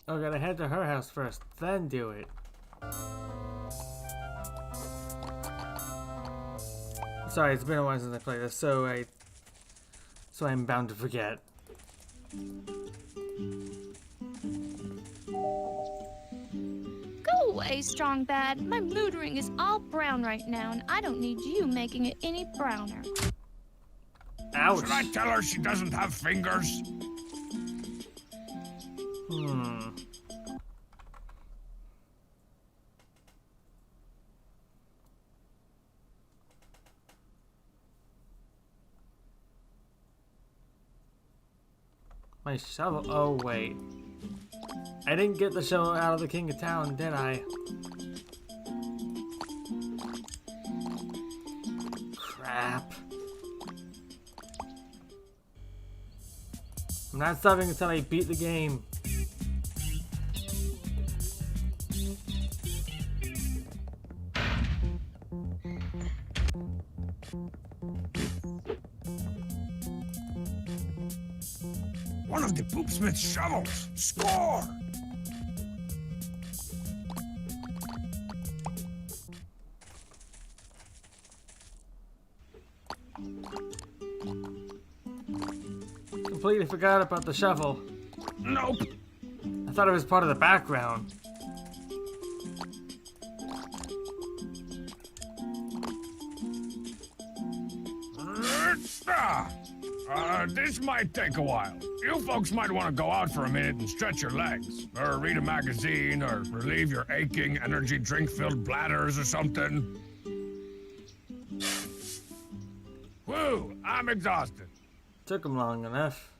Oh, gotta head to her house first, then do it. Sorry, it's been a while since I played this, so I'm bound to forget. Go away, Strong Bad. My mood ring is all brown right now, and I don't need you making it any browner. Ouch! Should I tell her she doesn't have fingers? My shovel. Oh, wait. I didn't get the shovel out of the King of Town, did I? Crap. I'm not stopping until I beat the game. One of the Poopsmith's shovels. Score! Completely forgot about the shovel. Nope. I thought it was part of the background. This might take a while. You folks might want to go out for a minute and stretch your legs, or read a magazine, or relieve your aching energy drink-filled bladders or something. Whew, I'm exhausted. Took him long enough.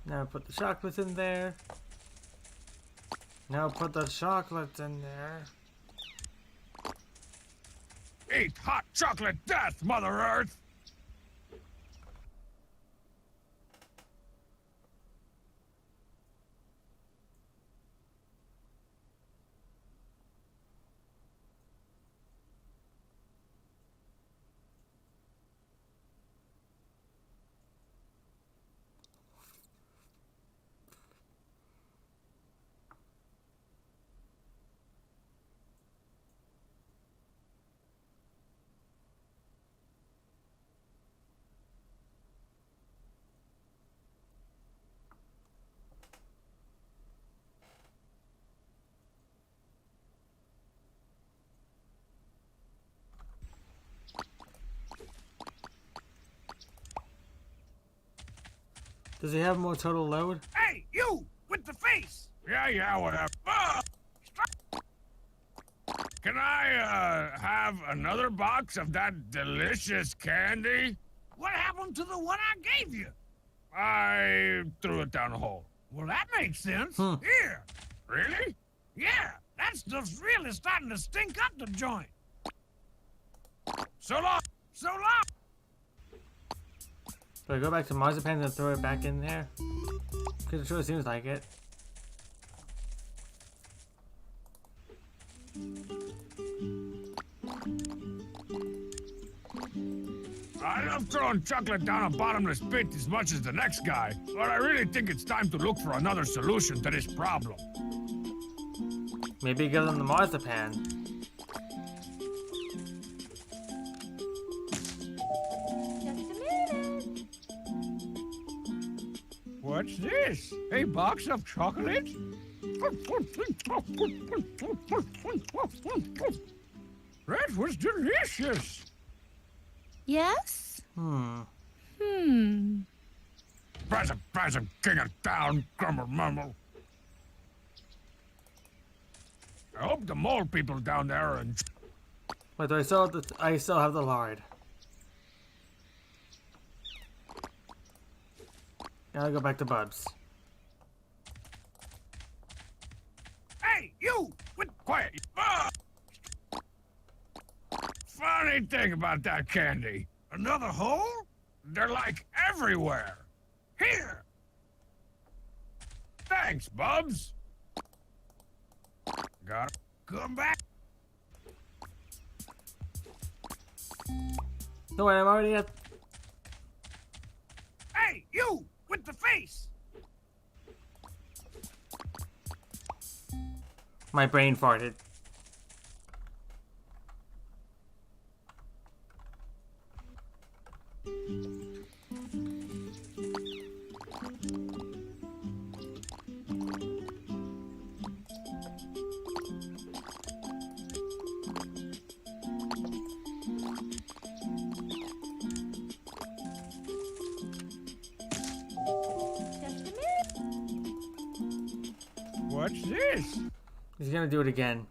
Now put the chocolates in there. Now put the chocolates in there. Eat hot chocolate death, Mother Earth! Does he have more total load? Hey, you with the face! Yeah, whatever. Ah! Can I, have another box of that delicious candy? What happened to the one I gave you? I threw it down the hole. Well, that makes sense. Hmm. Here. Really? Yeah, that stuff's really starting to stink up the joint. So long! So long! Do I go back to marzipan and throw it back in there? Because it sure seems like it. I love throwing chocolate down a bottomless pit as much as the next guy, but I really think it's time to look for another solution to this problem. Maybe give them the marzipan. What's this? A box of chocolate? That was delicious. Yes? Hmm. Present, king of town, grumble mumble. I hope the mole people down there are in. Wait, do I still have the lard. Gotta go back to Bubs. Hey, you! Quiet! Ah! Funny thing about that candy. Another hole? They're like everywhere. Here! Thanks, Bubs. Got it. Come back. No, wait, I'm already at. Hey, you! With the face! My brain farted. What's this? He's gonna do it again.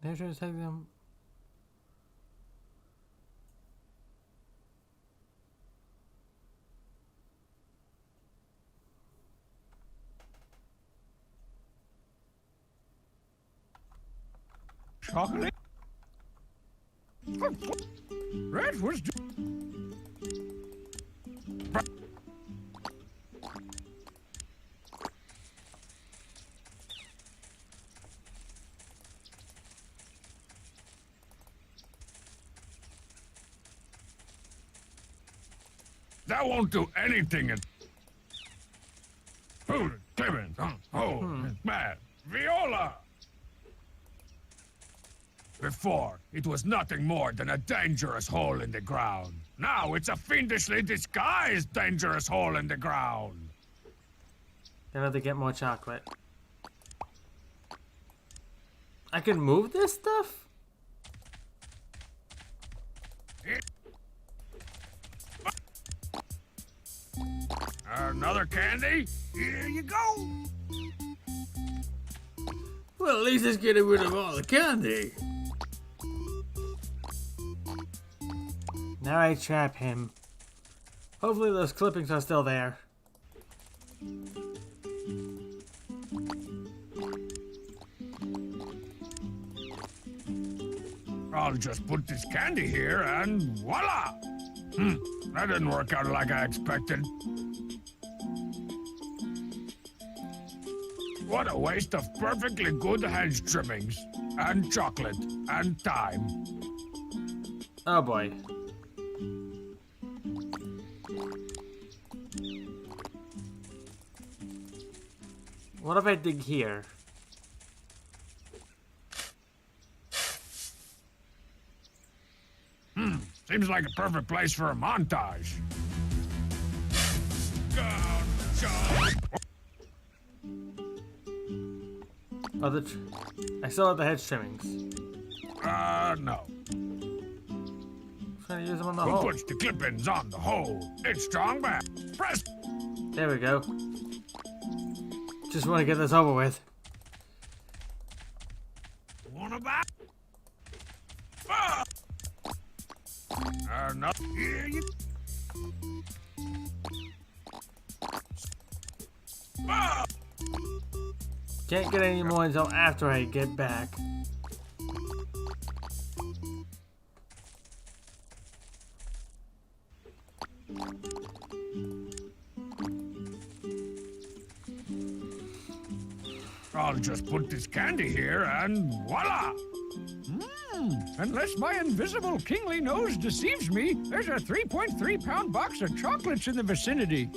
They're trying to take them. Chocolate? That was. That won't do anything. Oh, Clemens. Oh, man. Viola! Before, it was nothing more than a dangerous hole in the ground. Now it's a fiendishly disguised dangerous hole in the ground. Gonna have to get more chocolate. I can move this stuff? Another candy? Here you go. Well, at least it's getting rid of all the candy. Now I trap him. Hopefully those clippings are still there. I'll just put this candy here and voila! That didn't work out like I expected. What a waste of perfectly good hedge trimmings, and chocolate, and time. Oh boy. What if I dig here? Seems like a perfect place for a montage. Oh, I still have the hedge trimmings. No. Trying to use them on the Who hole. puts the clip-ins on the hole? It's strong man. Press. There we go. Just want to get this over with. Wanna back? Ah! No. Here you. Ah! Can't get any more until after I get back. I'll just put this candy here and voila! Unless my invisible kingly nose deceives me, there's a 3.3-pound box of chocolates in the vicinity.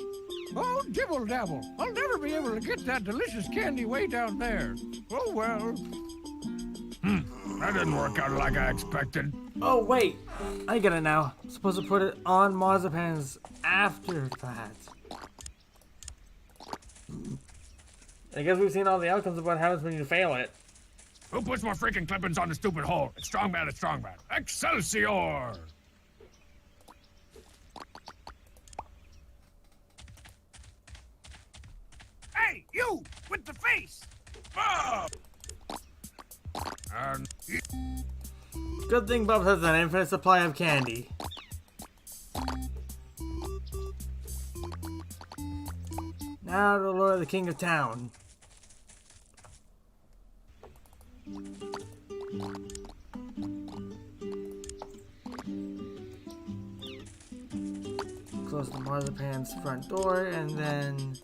Oh, dibble dabble. I'll never be able to get that delicious candy way down there. Oh, well. That didn't work out like I expected. Oh, wait. I get it now. I'm supposed to put it on marzipans after that. I guess we've seen all the outcomes of what happens when you fail it. Who puts more freaking clip-ins on the stupid hole? It's strong man, it's strong man. Excelsior! Hey, you! With the face! Ah! And Good thing Bubs has an infinite supply of candy. Now to lure the king of town. Close the marzipan's front door and then...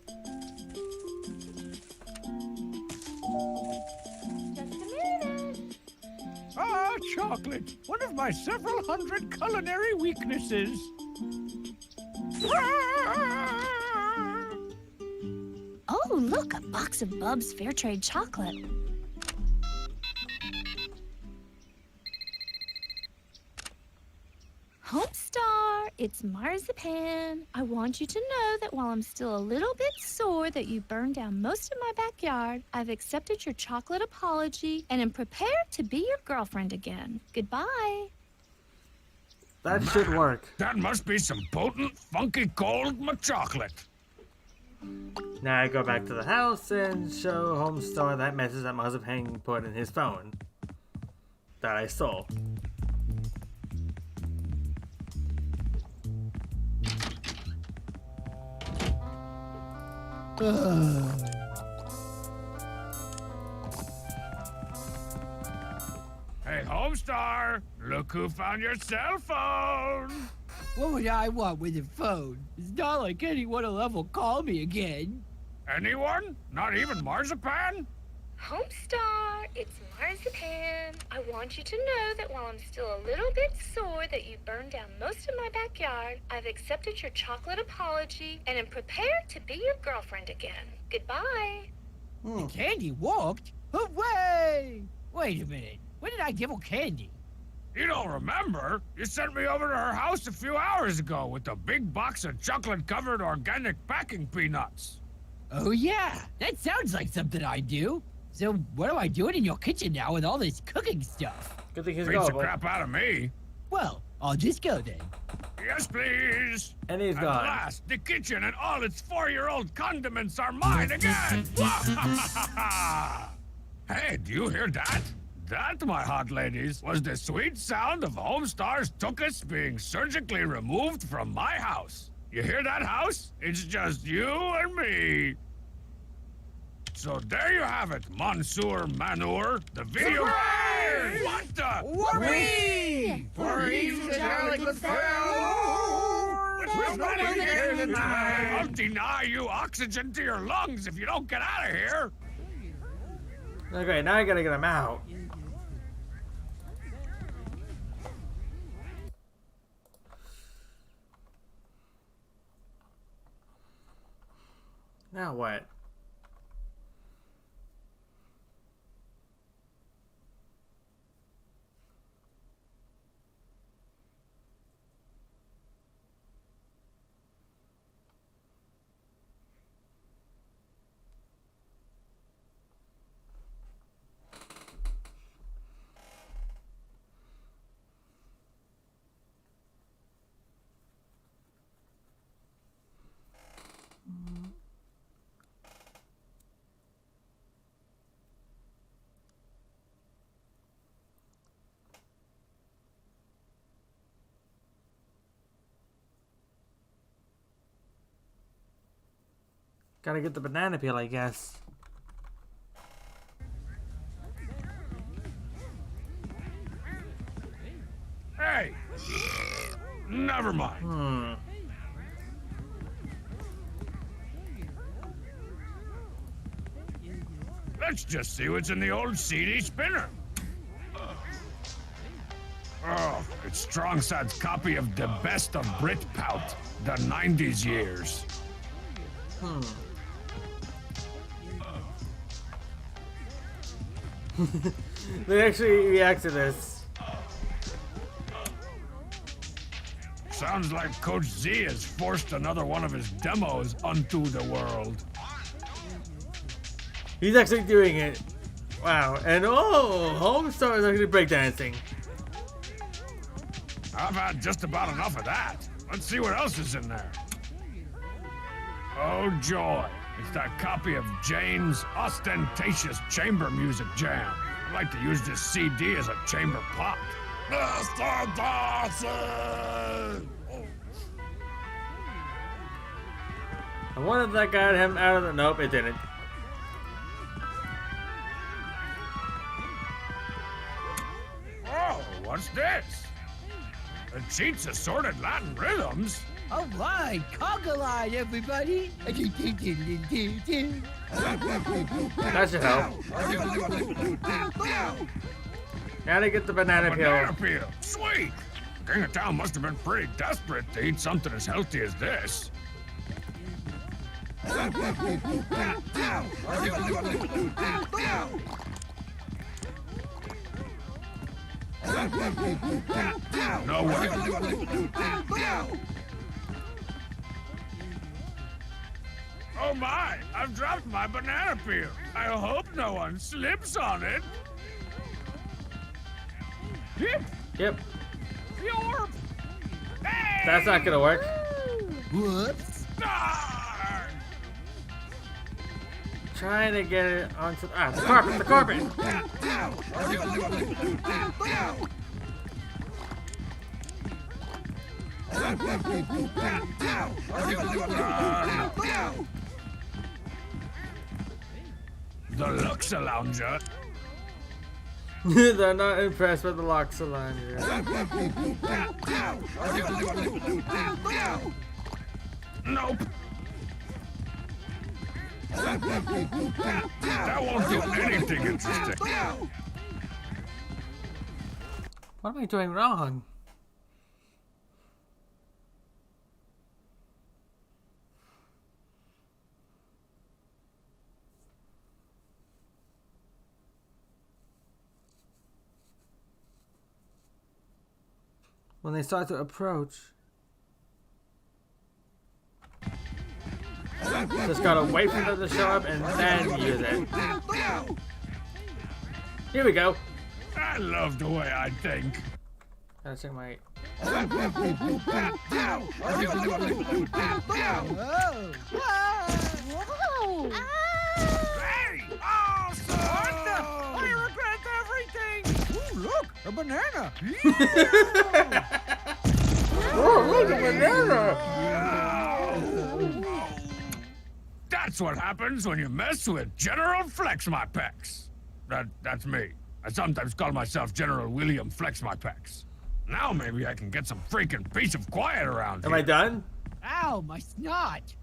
Ah, chocolate. One of my several hundred culinary weaknesses. Oh, look, a box of Bub's Fair Trade chocolate. Homestar, it's Marzipan. I want you to know that while I'm still a little bit sore that you burned down most of my backyard, I've accepted your chocolate apology and am prepared to be your girlfriend again. Goodbye. That should work. that must be some potent, funky cold chocolate. Now I go back to the house and show Homestar that message that Marzipan put in his phone. That I stole. Hey, Homestar, look who found your cell phone. What would I want with a phone? It's not like anyone will ever call me again. Anyone? Not even Marzipan? Homestar, it's Marzipan. I want you to know that while I'm still a little bit sore that you burned down most of my backyard, I've accepted your chocolate apology and am prepared to be your girlfriend again. Goodbye. The candy walked? Hooray! Wait a minute. When did I give her candy? You don't remember? You sent me over to her house a few hours ago with a big box of chocolate-covered organic packing peanuts. Oh, yeah. That sounds like something I do. So what am I doing in your kitchen now with all this cooking stuff? Good thing he's Beats the gullible. crap out of me. Well, I'll just go then. Yes, please. And he's At gone. last, the kitchen and all its 4-year-old condiments are mine again. Hey, do you hear that? That, my hot ladies, was the sweet sound of Homestar's tuchus being surgically removed from my house. You hear that, house? It's just you and me. So there you have it, Monsieur Manure, the video. Surprise! What the? Whoopee! For each delicate fell. We're running here tonight. I'll deny you oxygen to your lungs if you don't get out of here. Okay, now I gotta get him out. Now what? Gotta get the banana peel, I guess. Hey! Never mind. Let's just see what's in the old CD spinner. Oh, it's Strongsad's copy of The Best of Britpout, the 90s years. They actually react to this. Sounds like Coach Z has forced another one of his demos onto the world. He's actually doing it. Wow. And oh, Homestar is actually breakdancing. I've had just about enough of that. Let's see what else is in there. Oh, joy. It's that copy of Jane's ostentatious chamber music jam. I'd like to use this CD as a chamber pot. Mr. Darcy! I wonder if that got him out of the... Nope, it didn't. Oh, what's this? It cheats assorted Latin rhythms. All right, conga line, everybody. That should help. Gotta get the banana Banana peel. peel. Sweet. King of Town must have been pretty desperate to eat something as healthy as this. No way. Oh my! I've dropped my banana peel. I hope no one slips on it. Yep. Yorp! Hey! That's not gonna work. Whoops. Ah! Trying to get it onto... Ah, the carpet, the carpet! The Luxa Lounger. They're not impressed with the Luxa Lounger. Nope. That won't do anything interesting. What am I doing wrong? When they start to approach, just gotta wait for them to show up and then use it. Here we go. I love the way I think. Gotta check my... Whoa! Hey! Awesome! I regret everything! Ooh, look, a banana! Oh, look at banana! That's what happens when you mess with General Flex My Pecs. That's me. I sometimes call myself General William Flex My Pecs. Now maybe I can get some freaking peace of quiet around Am here. I done? Ow, my snot.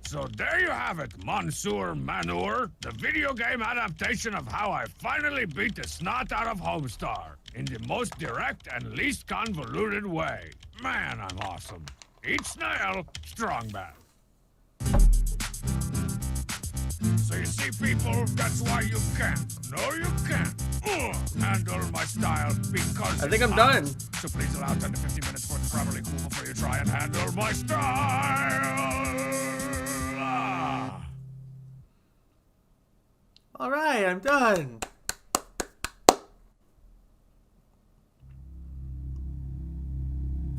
So there you have it, Monsieur Manure, the video game adaptation of how I finally beat the snot out of Homestar in the most direct and least convoluted way. Man, I'm awesome. Eat snail, strong bad. So you see, people, that's why you can't. No, you can't. Handle my style because I think it's I'm hot. done. So please allow 10 to 15 minutes for it to properly cool before you try and handle my style. Ah. All right, I'm done.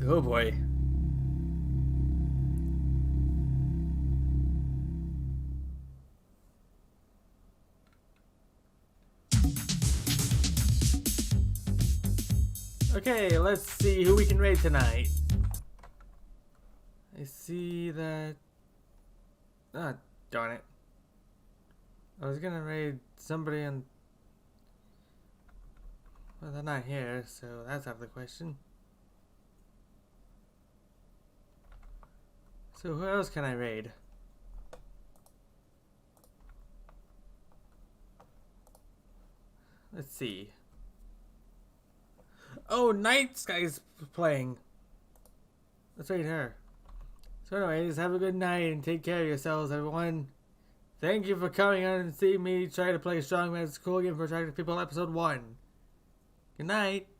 Oh boy. Okay, let's see who we can raid tonight. I see that Ah, darn it. I was gonna raid somebody and... Well, they're not here, so that's out of the question. So who else can I raid? Let's see. Oh, Night Sky's playing. Let's raid her. So anyways, have a good night and take care of yourselves, everyone. Thank you for coming on and seeing me try to play Strongman's Cool Game for Attractive People episode 1. Good night.